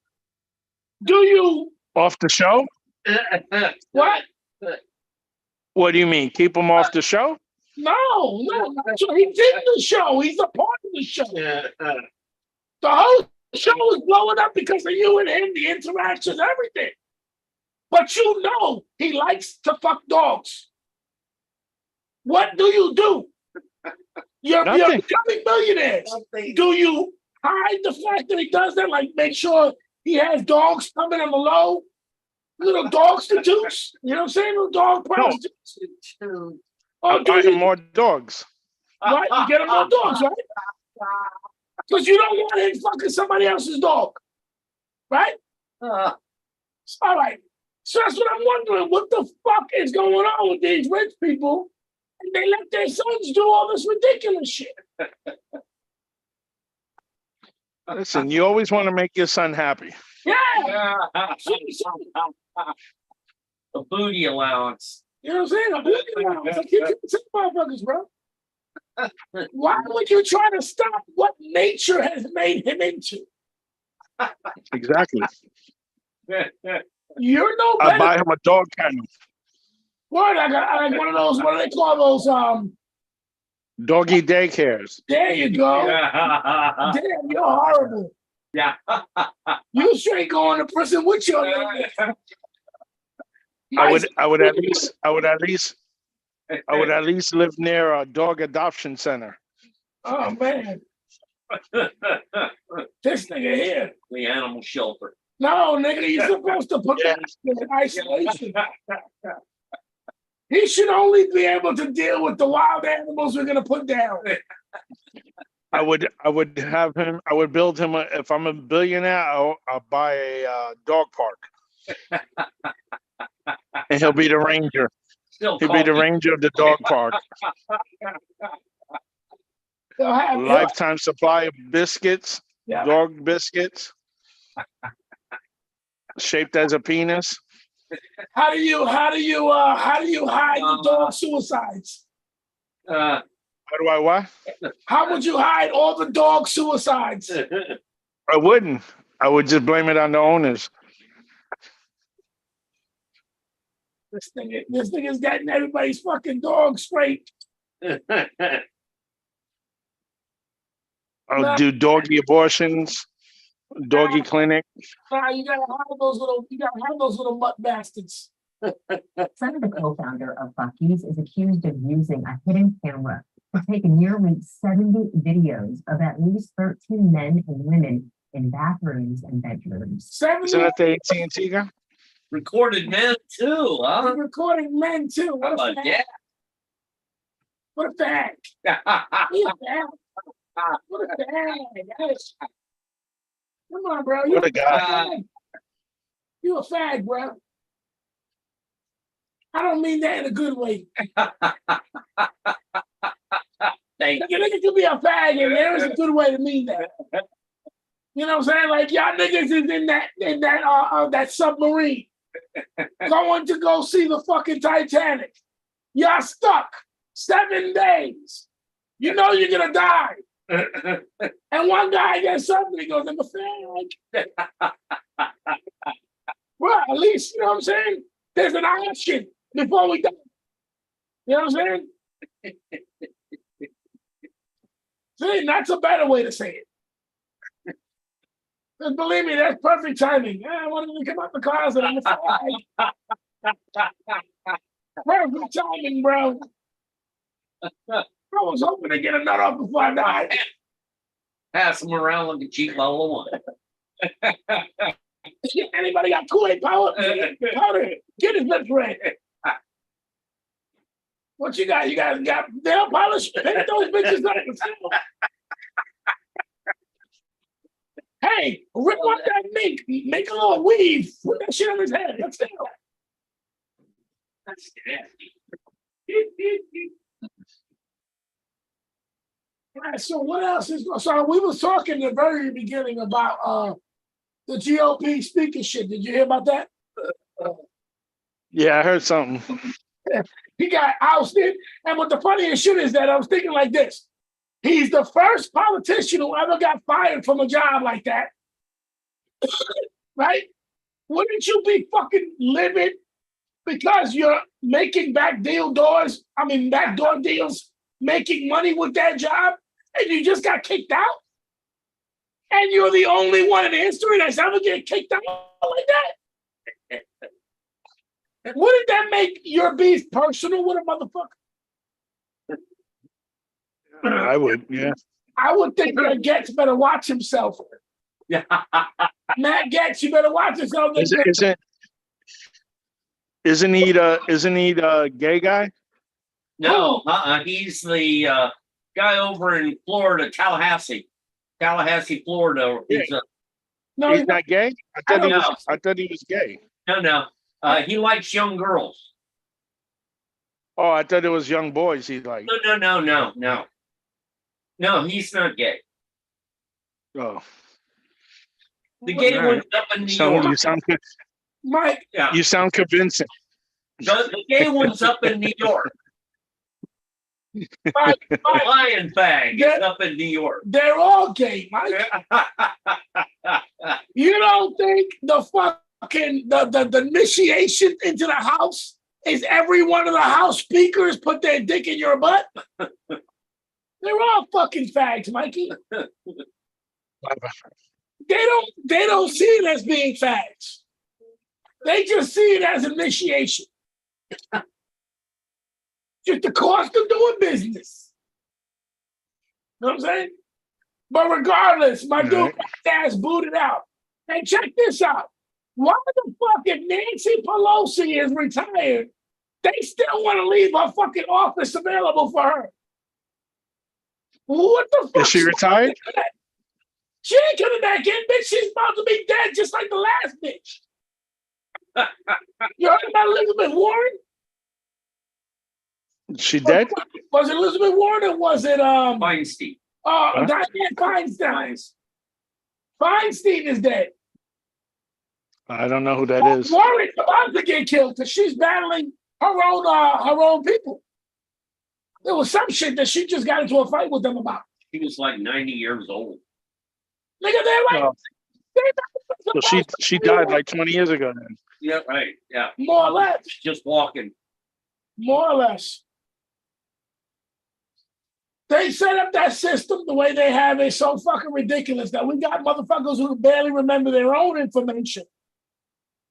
Do you Off the show? what? What do you mean? Keep him off the show? No. So he's in the show. He's a part of the show. The whole show is blowing up because of you and him, the interactions, everything. But you know he likes to fuck dogs. What do? You're Nothing. becoming millionaires. Do you hide the fact that he does that? Like make sure he has dogs coming on the low? Little dogs to juice? You know what I'm saying? Little dog prostitutes. I'll buy him more dogs. Right? You get him more dogs, right? Because you don't want him fucking somebody else's dog. Right? All right. So that's what I'm wondering. What the fuck is going on with these rich people? And they let their sons do all this ridiculous shit. Listen, you always want to make your son happy. Yeah. A booty allowance. You know what I'm saying? I'm looking around. It's like you can't say motherfuckers, bro. Why would you try to stop what nature has made him into? Exactly. You're no I'll better. buy him a dog kennel. Word, I got one of those, what do they call those? Doggy daycares. There you go. Damn, you're horrible. Yeah. You straight going to prison with your I would at least live near a dog adoption center. Oh man. This nigga here. The animal shelter. No, nigga, you're supposed to put that in isolation. He should only be able to deal with the wild animals we're gonna put down. I would build him if I'm a billionaire, I'll buy a dog park. And he'll be the ranger. He'll be the ranger of the dog park. Lifetime supply of biscuits, dog biscuits, shaped as a penis. How do you hide the dog suicides? How do I what? How would you hide all the dog suicides? I wouldn't. I would just blame it on the owners. This thing is getting everybody's fucking dog straight. I'll do doggy abortions, doggy clinic. Nah, you gotta hide those little mutt bastards. Son of the co-founder of Buc-ee's is accused of using a hidden camera to take nearly 70 videos of at least 13 men and women in bathrooms and bedrooms. 70 Isn't that the AT&T guy? Recorded men too, huh? recording men too. What a But fact. yeah. What a fact. He a fag. What a fag. Come on, bro. You What a guy. You a fag, bro. I don't mean that in a good way. Thank you. Nigga could be a fag, and there is a good way to mean that. You know what I'm saying? Like y'all niggas is in that submarine going to go see the fucking Titanic. Y'all stuck 7 days. You know you're gonna die. And one guy gets something, he goes, I'm a fag. Well, at least, you know what I'm saying? There's an option before we die. You know what I'm saying? See, that's a better way to say it. Because believe me, that's perfect timing. I wanted to come out the closet. I'm a fag. Perfect timing, bro. was hoping to get a nut off before I died. Pass them around like a cheap bottle of wine. Anybody got Kool-Aid powder? Get his lips red. What you got? You guys got nail polish? Paint those bitches up. Hey, rip up that mink. Make a little weave. Put that shit on his head. Let's do it. That's nasty. All right, so what else is so we was talking at the very beginning about the GOP speaker shit. Did you hear about that? Yeah, I heard something. He got ousted. And what the funniest shit is that I was thinking like this. He's the first politician who ever got fired from a job like that. Right? Wouldn't you be fucking livid because you're making backdoor deals, making money with that job, and you just got kicked out? And you're the only one in history that's ever get kicked out like that? Wouldn't that make your beef personal with a motherfucker? I would, yeah. I would think that Getz better watch himself. Yeah. Matt Getz, you better watch yourself. Isn't he the gay guy? No, he's the guy over in Florida, Tallahassee, Florida. He's He's not gay? I thought he was gay. no. He likes young girls. Oh, I thought it was young boys he liked. No. No, he's not gay. Oh. The gay All right. one's up in New York. Mike, You sound convincing. The gay one's up in New York. Mike, Lion Fang is up in New York. they're all gay, Mike. You don't think the fucking the initiation into the house is every one of the house speakers put their dick in your butt? They're all fucking fags, Mikey. They don't see it as being fags. They just see it as initiation. Just the cost of doing business. You know what I'm saying? But regardless, my dude ass booted out. Hey, check this out. Why the fuck if Nancy Pelosi is retired, they still want to leave her fucking office available for her? What the fuck? Is she retired? She ain't coming back in, bitch. She's about to be dead just like the last bitch. You heard about Elizabeth Warren? She dead? Was it Elizabeth Warren or was it Feinstein. Dianne Feinstein? Feinstein is dead. I don't know who that is. Warren's about to get killed because she's battling her own people. There was some shit that she just got into a fight with them about. She was like 90 years old. Nigga, they're like, So she died like 20 years ago then. Yeah, right. Yeah. more or less. Just walking. More or less. They set up that system the way they have is so fucking ridiculous that we got motherfuckers who barely remember their own information,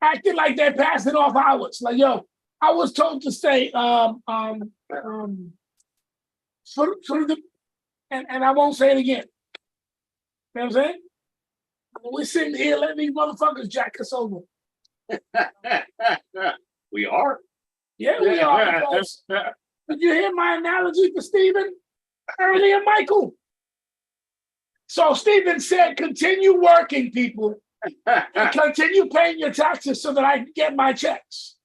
acting like they're passing off ours. Like, yo, I was told to say, and I won't say it again. You know what I'm saying? We're sitting here letting these motherfuckers jack us over. We are. Yeah, we are. Because, did you hear my analogy for Stephen earlier, Michael? So Stephen said, continue working, people, and continue paying your taxes so that I can get my checks.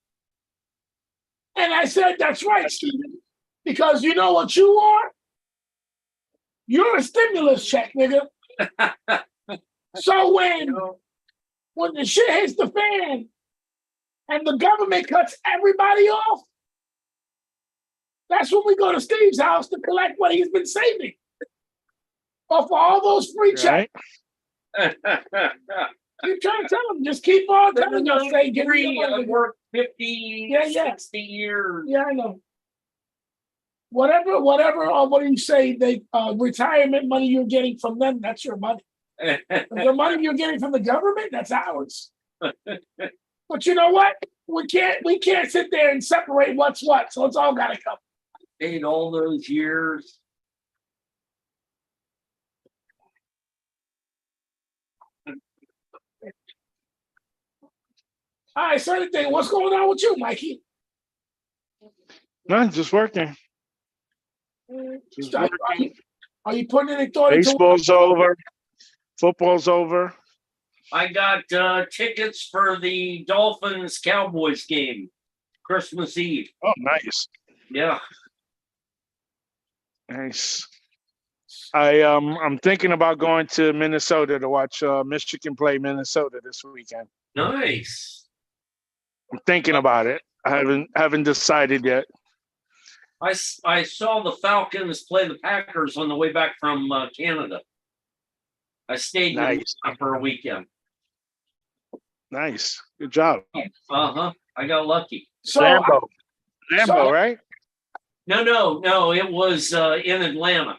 And I said, that's right, Stephen, because you know what you are? You're a stimulus check, nigga. So when the shit hits the fan and the government cuts everybody off, that's when we go to Steve's house to collect what he's been saving. Or for all those free checks. Keep trying to tell him, just keep on telling us, say, give me I worked 50, 60 years. Yeah, I know. Whatever, or what do you say? They retirement money you're getting from them, that's your money. The money you're getting from the government, that's ours. But you know what? We can't sit there and separate what's what, so it's all gotta come. Paid all those years. All right, so anything, what's going on with you, Mikey? No, just working. Just Are working. you, are you putting any thought into Baseball's over. Football's over. I got tickets for the Dolphins Cowboys game, Christmas Eve. Oh, nice. Yeah. Nice. I'm thinking about going to Minnesota to watch Michigan play Minnesota this weekend. Nice. I'm thinking about it. I haven't decided yet. I saw the Falcons play the Packers on the way back from Canada. I stayed in Nice. for a weekend. Nice. Good job. Uh-huh. I got lucky. so Lambo, right? No. It was in Atlanta.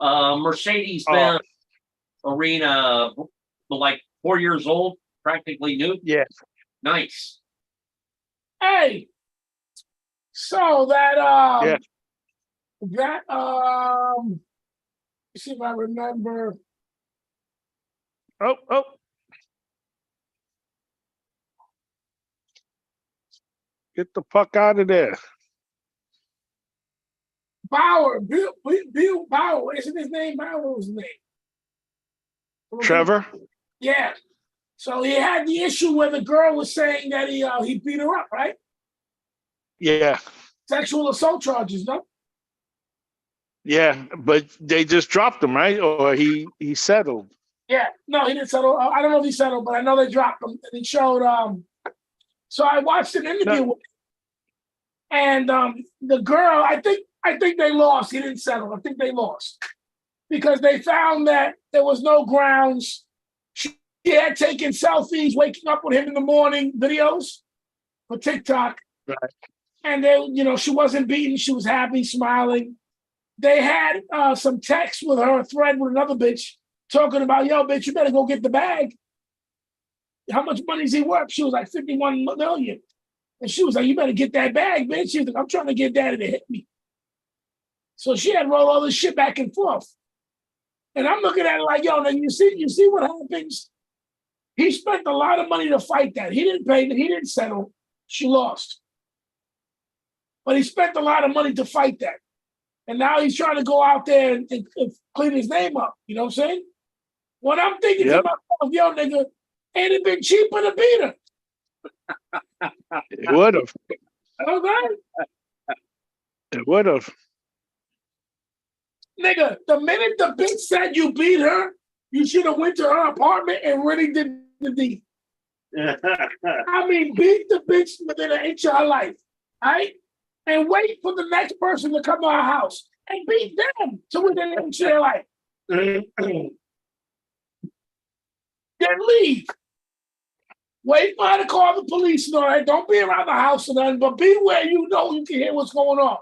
Mercedes-Benz Arena, like 4 years old, practically new. Yeah. Nice. hey, so that Yeah. let's see if I remember. Oh. Get the fuck out of there. Bauer, Bill Bauer, isn't his name? Bauer was his name. Trevor? Yeah. So he had the issue where the girl was saying that he beat her up, right? Yeah. Sexual assault charges, no? Yeah. But they just dropped him, right? Or he settled. Yeah. No, he didn't settle. I don't know if he settled, but I know they dropped him. And he showed so I watched an interview with him. And the girl, I think they lost. He didn't settle. I think they lost. Because they found that there was no grounds. She had taken selfies, waking up with him in the morning videos for TikTok. Right. And she wasn't beaten. She was happy, smiling. They had some text with her, a thread with another bitch, talking about, yo, bitch, you better go get the bag. How much money is he worth? She was like 51 million. And she was like, you better get that bag, bitch. She was like, I'm trying to get daddy to hit me. So she had rolled all this shit back and forth. And I'm looking at it like, yo, now you see what happens? He spent a lot of money to fight that. He didn't pay, he didn't settle. She lost. But he spent a lot of money to fight that. And now he's trying to go out there and clean his name up. You know what I'm saying? What I'm thinking to myself, yo, nigga, ain't it been cheaper to beat her? It would have. Okay. It would have. Nigga, the minute the bitch said you beat her, you should have went to her apartment and really did the deed. I mean, beat the bitch within an inch of her life, right? And wait for the next person to come to our house and beat them to within an inch of their life. Then leave. Wait for her to call the police and all that. Don't be around the house or nothing, but be where you know you can hear what's going on.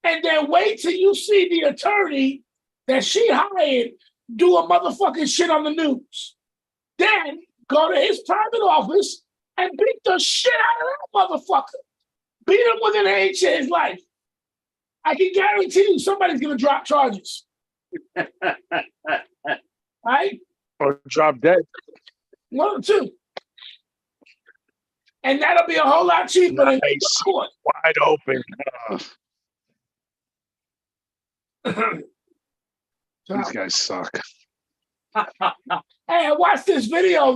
And then wait till you see the attorney that she hired do a motherfucking shit on the news. Then go to his private office and beat the shit out of that motherfucker. Beat him within an inch of his life. I can guarantee you somebody's going to drop charges. Right? Or drop dead. One or two. And that'll be a whole lot cheaper than Nice. court. Wide open. These guys suck. Hey, I watched this video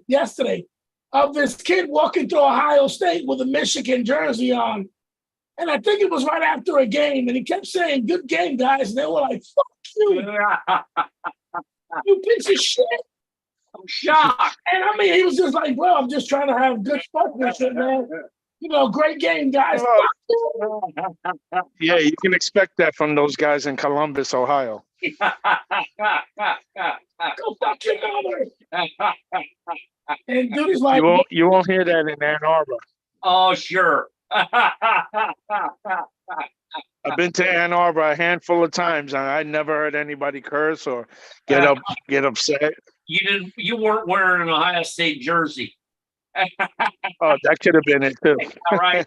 yesterday, of this kid walking through Ohio State with a Michigan jersey on. And I think it was right after a game. And he kept saying, good game, guys. And they were like, fuck you. You piece of shit. I'm shocked. And I mean, he was just like, well, I'm just trying to have good sportsmanship, man. You know, great game, guys. Yeah, you can expect that from those guys in Columbus, Ohio. Go fuck your mother. And dude is like, You won't hear that in Ann Arbor. Oh, sure. I've been to Ann Arbor a handful of times, and I never heard anybody curse or get upset. You weren't wearing an Ohio State jersey. Oh, that could have been it too. All right.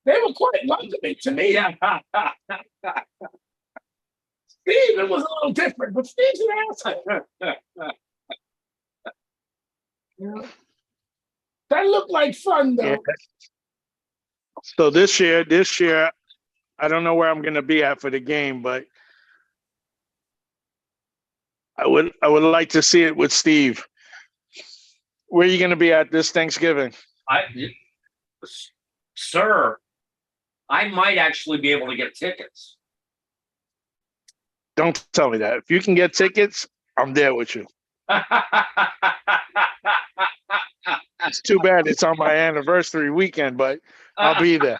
They were quite welcoming to me. Yeah. Steve, it was a little different, but Steve's an asshole. You know? That looked like fun, though. Yeah. So this year, I don't know where I'm gonna be at for the game, but I would like to see it with Steve. Where are you gonna be at this Thanksgiving? Sir, I might actually be able to get tickets. Don't tell me that. If you can get tickets, I'm there with you. It's too bad it's on my anniversary weekend, but I'll be there.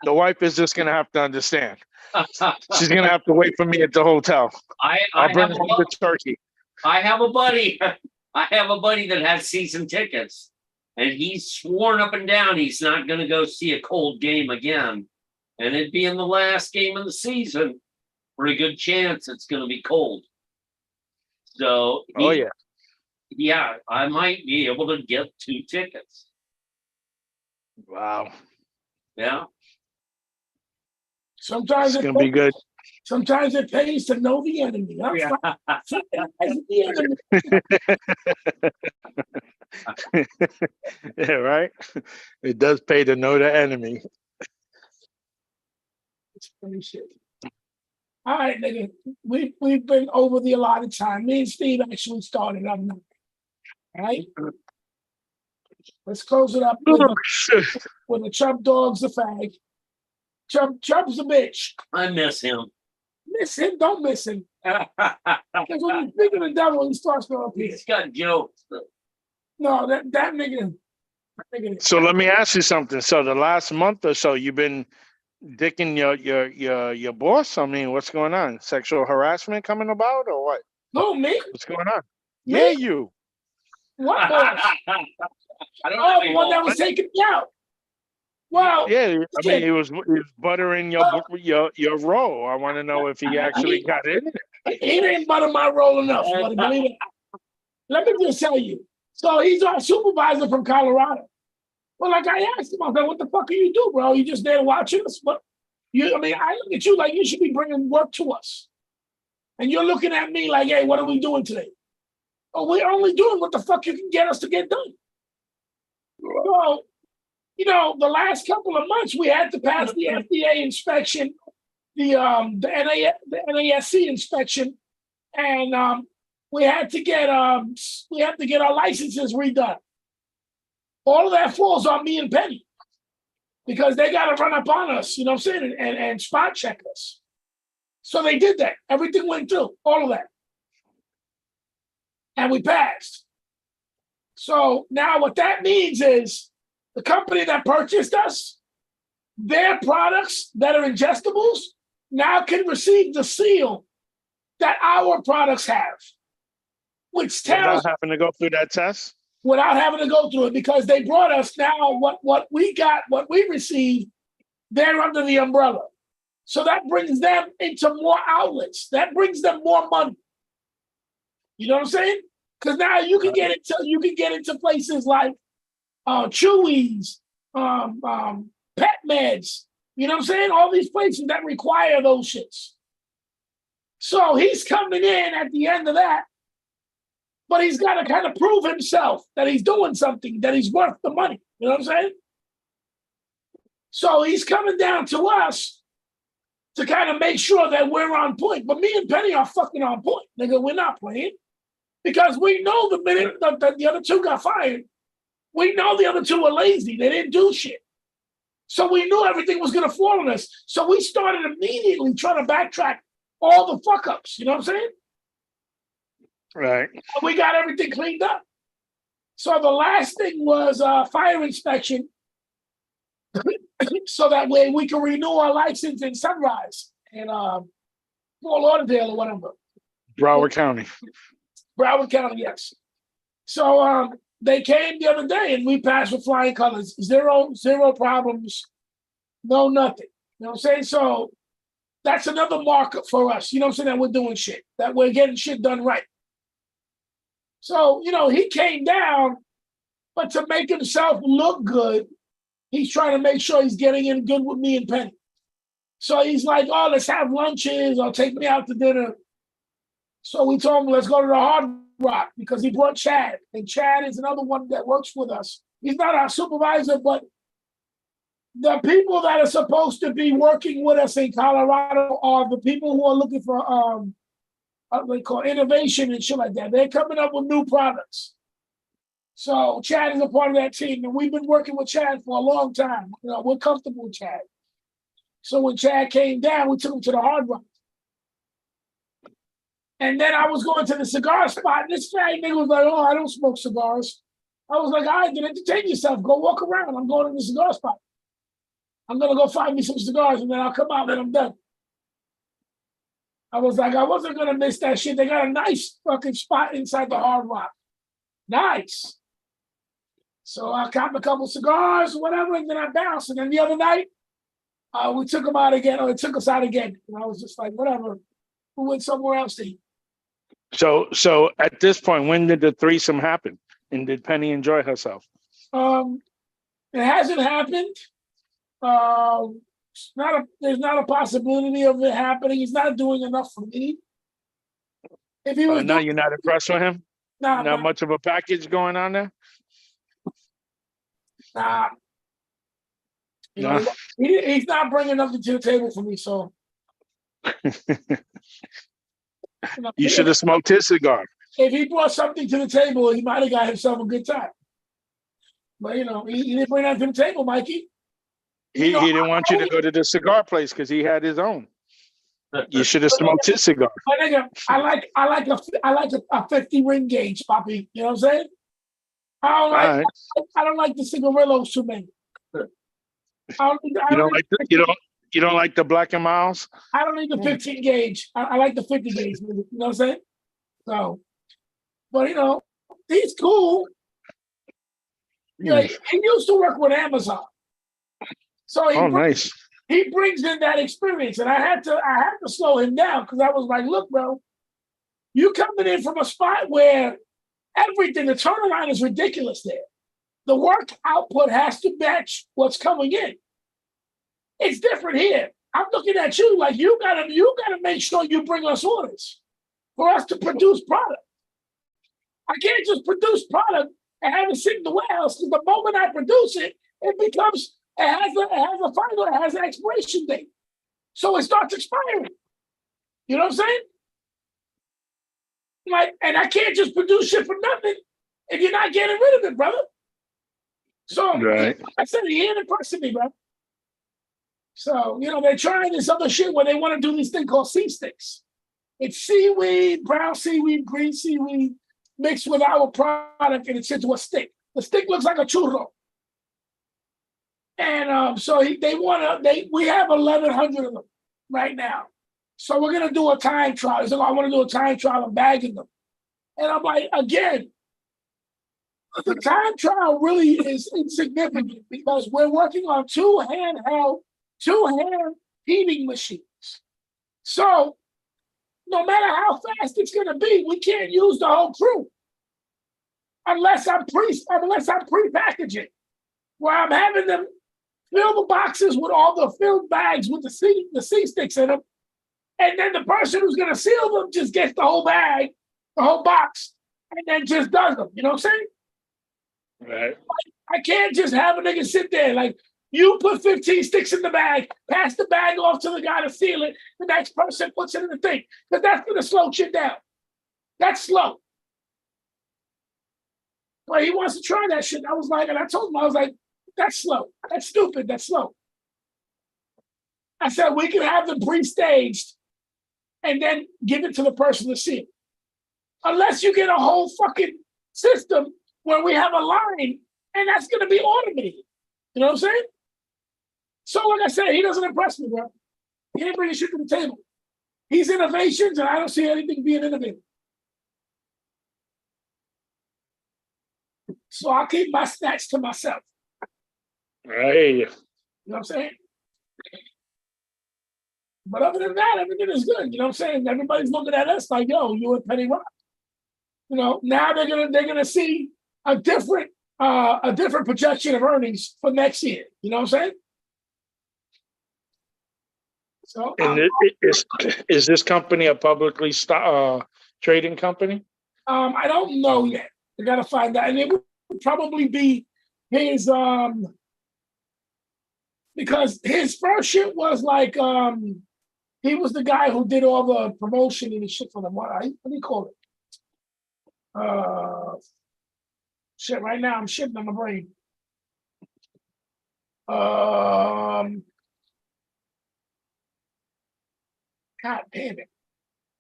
The wife is just gonna have to understand. She's gonna have to wait for me at the hotel. I'll bring her the turkey. I have a buddy. I have a buddy that has season tickets, and he's sworn up and down he's not going to go see a cold game again. And it'd be in the last game of the season. Pretty good chance it's going to be cold. So, yeah, I might be able to get 2 tickets. Wow. Yeah. Sometimes It's gonna be good. Sometimes it pays to know the enemy. Huh? Yeah. The enemy. Yeah, right. It does pay to know the enemy. It's funny shit. All right, nigga. We've been over the allotted time. Me and Steve actually started up now. All right. Let's close it up with a Chub Dog's a fag. Chub's a bitch. I miss him. Miss him, don't miss him. Because when you think of the devil, he starts to appear. He's got jokes. No, that nigga. So let me ask you something. So the last month or so, you've been dicking your boss? I mean, what's going on? Sexual harassment coming about or what? No, me? What's going on? Me? Yeah, you. What boss? I don't know. The one that was taking me out. Well, Yeah, I mean, he was buttering your roll. I want to know if he actually got in it. he didn't butter my roll enough. Buddy, believe it. Let me just tell you. So he's our supervisor from Colorado. Well, like I asked him, I said, "What the fuck do you do, bro? You just there watching us?" But I look at you like you should be bringing work to us, and you're looking at me like, "Hey, what are we doing today?" Oh, we're only doing what the fuck you can get us to get done. So, the last couple of months we had to pass the FDA inspection, the NASC inspection, and we had to get our licenses redone. All of that falls on me and Penny because they got to run up on us, you know what I'm saying, and spot check us. So they did that. Everything went through, all of that, and we passed. So now what that means is the company that purchased us, their products that are ingestibles now can receive the seal that our products have, which tells without having to go through that test. Without having to go through it, because they brought us now what we got, what we received, they're under the umbrella. So that brings them into more outlets. That brings them more money. You know what I'm saying? Because now you can get into places like Chewy's, Pet Meds. You know what I'm saying? All these places that require those shits. So he's coming in at the end of that, but he's got to kind of prove himself that he's doing something, that he's worth the money. You know what I'm saying? So he's coming down to us to kind of make sure that we're on point. But me and Penny are fucking on point. Nigga, we're not playing. Because we know the minute that the other two got fired, we know the other two were lazy. They didn't do shit. So we knew everything was going to fall on us. So we started immediately trying to backtrack all the fuck ups. You know what I'm saying? Right. We got everything cleaned up. So the last thing was fire inspection. So that way we can renew our license in Sunrise in Fort Lauderdale or whatever. Broward County. Broward County, yes. So they came the other day and we passed with flying colors. Zero problems. No nothing. You know what I'm saying? So that's another marker for us. You know what I'm saying? That we're doing shit. That we're getting shit done right. So, he came down, but to make himself look good, he's trying to make sure he's getting in good with me and Penny. So he's like, oh, let's have lunches or take me out to dinner. So we told him, let's go to the Hard Rock because he brought Chad. And Chad is another one that works with us. He's not our supervisor, but the people that are supposed to be working with us in Colorado are the people who are looking for what they call innovation and shit like that. They're coming up with new products. So Chad is a part of that team, and we've been working with Chad for a long time. You know, we're comfortable with Chad. So when Chad came down, we took him to the Hard Rock. And then I was going to the cigar spot, and this fat nigga was like, oh, I don't smoke cigars. I was like, all right, then entertain yourself. Go walk around. I'm going to the cigar spot. I'm going to go find me some cigars, and then I'll come out when I'm done. I was like, I wasn't going to miss that shit. They got a nice fucking spot inside the Hard Rock. Nice. So I copped a couple cigars or whatever, and then I bounced. And then the other night, we took them out again, or it took us out again. And I was just like, whatever. We went somewhere else to eat. So at this point, when did the threesome happen? And did Penny enjoy herself? It hasn't happened. There's not a possibility of it happening. He's not doing enough for me. If he was you're not impressed with him? Nah, not much of a package going on there? Nah. You know, he's not bringing nothing to the table for me, so. You should have smoked his cigar. If he brought something to the table, he might have got himself a good time. But, you know, he didn't bring that to the table, Mikey. He didn't want you to go to the cigar place because he had his own. You should have smoked his cigar. I like a 50 ring gauge, Poppy. You know what I'm saying? I don't like the cigarillos too many. You don't like the Black and Miles? I don't need the 15 gauge. I like the 50 gauge. You know what I'm saying? So, but you know, he's cool. You know, he used to work with Amazon. So he brings in that experience. And I had to slow him down because I was like, look, bro, you coming in from a spot where everything, the turnaround is ridiculous there. The work output has to match what's coming in. It's different here. I'm looking at you like you gotta make sure you bring us orders for us to produce product. I can't just produce product and have it sit in the warehouse because the moment I produce it, it has an expiration date. So it starts expiring. You know what I'm saying? Like, and I can't just produce shit for nothing if you're not getting rid of it, brother. So I said he ain't impressing me, bro. So, you know, they're trying this other shit where they want to do this thing called sea sticks. It's seaweed, brown seaweed, green seaweed, mixed with our product, and it's into a stick. The stick looks like a churro. And so we have 1,100 of them right now. So we're going to do a time trial. He's like, I want to do a time trial of bagging them. And I'm like, again, the time trial really is insignificant because we're working on two hand heating machines. So no matter how fast it's going to be, we can't use the whole crew unless I'm pre-packaging, where I'm having them fill the boxes with all the filled bags with the C sticks in them, and then the person who's going to seal them just gets the whole bag, the whole box, and then just does them. You know what I'm saying? Right. I can't just have a nigga sit there like, you put 15 sticks in the bag, pass the bag off to the guy to seal it, the next person puts it in the thing. Because that's going to slow shit down. That's slow. But he wants to try that shit. I was like, and I told him, I was like, that's slow. That's stupid. That's slow. I said, we can have them pre-staged and then give it to the person to see it. Unless you get a whole fucking system where we have a line and that's going to be automated. You know what I'm saying? So, like I said, he doesn't impress me, bro. He ain't bringing shit to the table. He's innovations, and I don't see anything being innovative. So I'll keep my snacks to myself. Hey. You know what I'm saying? But other than that, everything is good. You know what I'm saying? Everybody's looking at us like, yo, you and Penny Rock. You know, now they're gonna see a different a different projection of earnings for next year. You know what I'm saying? So And is this company a publicly trading company? I don't know yet. I gotta find out, and it would probably be his because his first shit was like he was the guy who did all the promotion and the shit for them. What do you call it? Shit. Right now, I'm shitting on my brain. God damn it!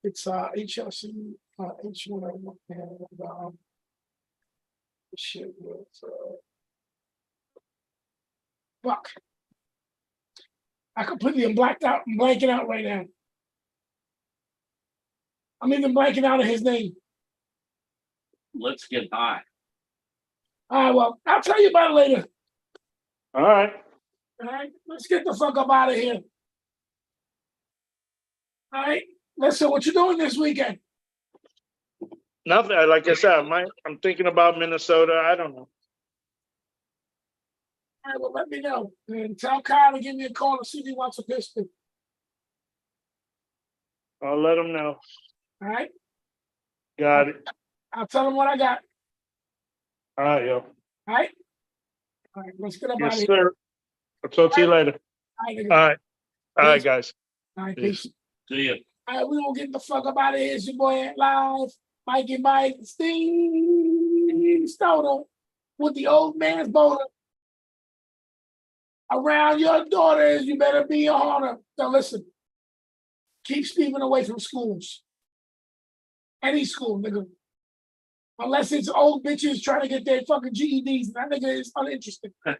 It's HLC H1. Shit was fuck. I completely am blacked out. I'm blanking out right now. I'm even blanking out of his name. Let's get high. All right, well, I'll tell you about it later. All right. All right, let's get the fuck up out of here. All right, listen, what you doing this weekend? Nothing. Like I said, I'm thinking about Minnesota. I don't know. All right, well, let me know. And tell Kyle to give me a call to see if he wants a piston. I'll let them know. All right, Got it. I'll tell him what I got. All right, yo. All right, all right, let's get up out Yes, of here. sir. I'll talk to you later. All right, nigga. All right. All right, Peace. guys. All right, Peace. peace. See ya. All right, we gonna get the fuck up out of here. It's your boy Ant Live, Mikey Mike, Steve Stoner with the old man's boulder. Around your daughters, you better be a honor. Now listen, keep Steven away from schools. Any school, nigga. Unless it's old bitches trying to get their fucking GEDs. That nigga is uninteresting.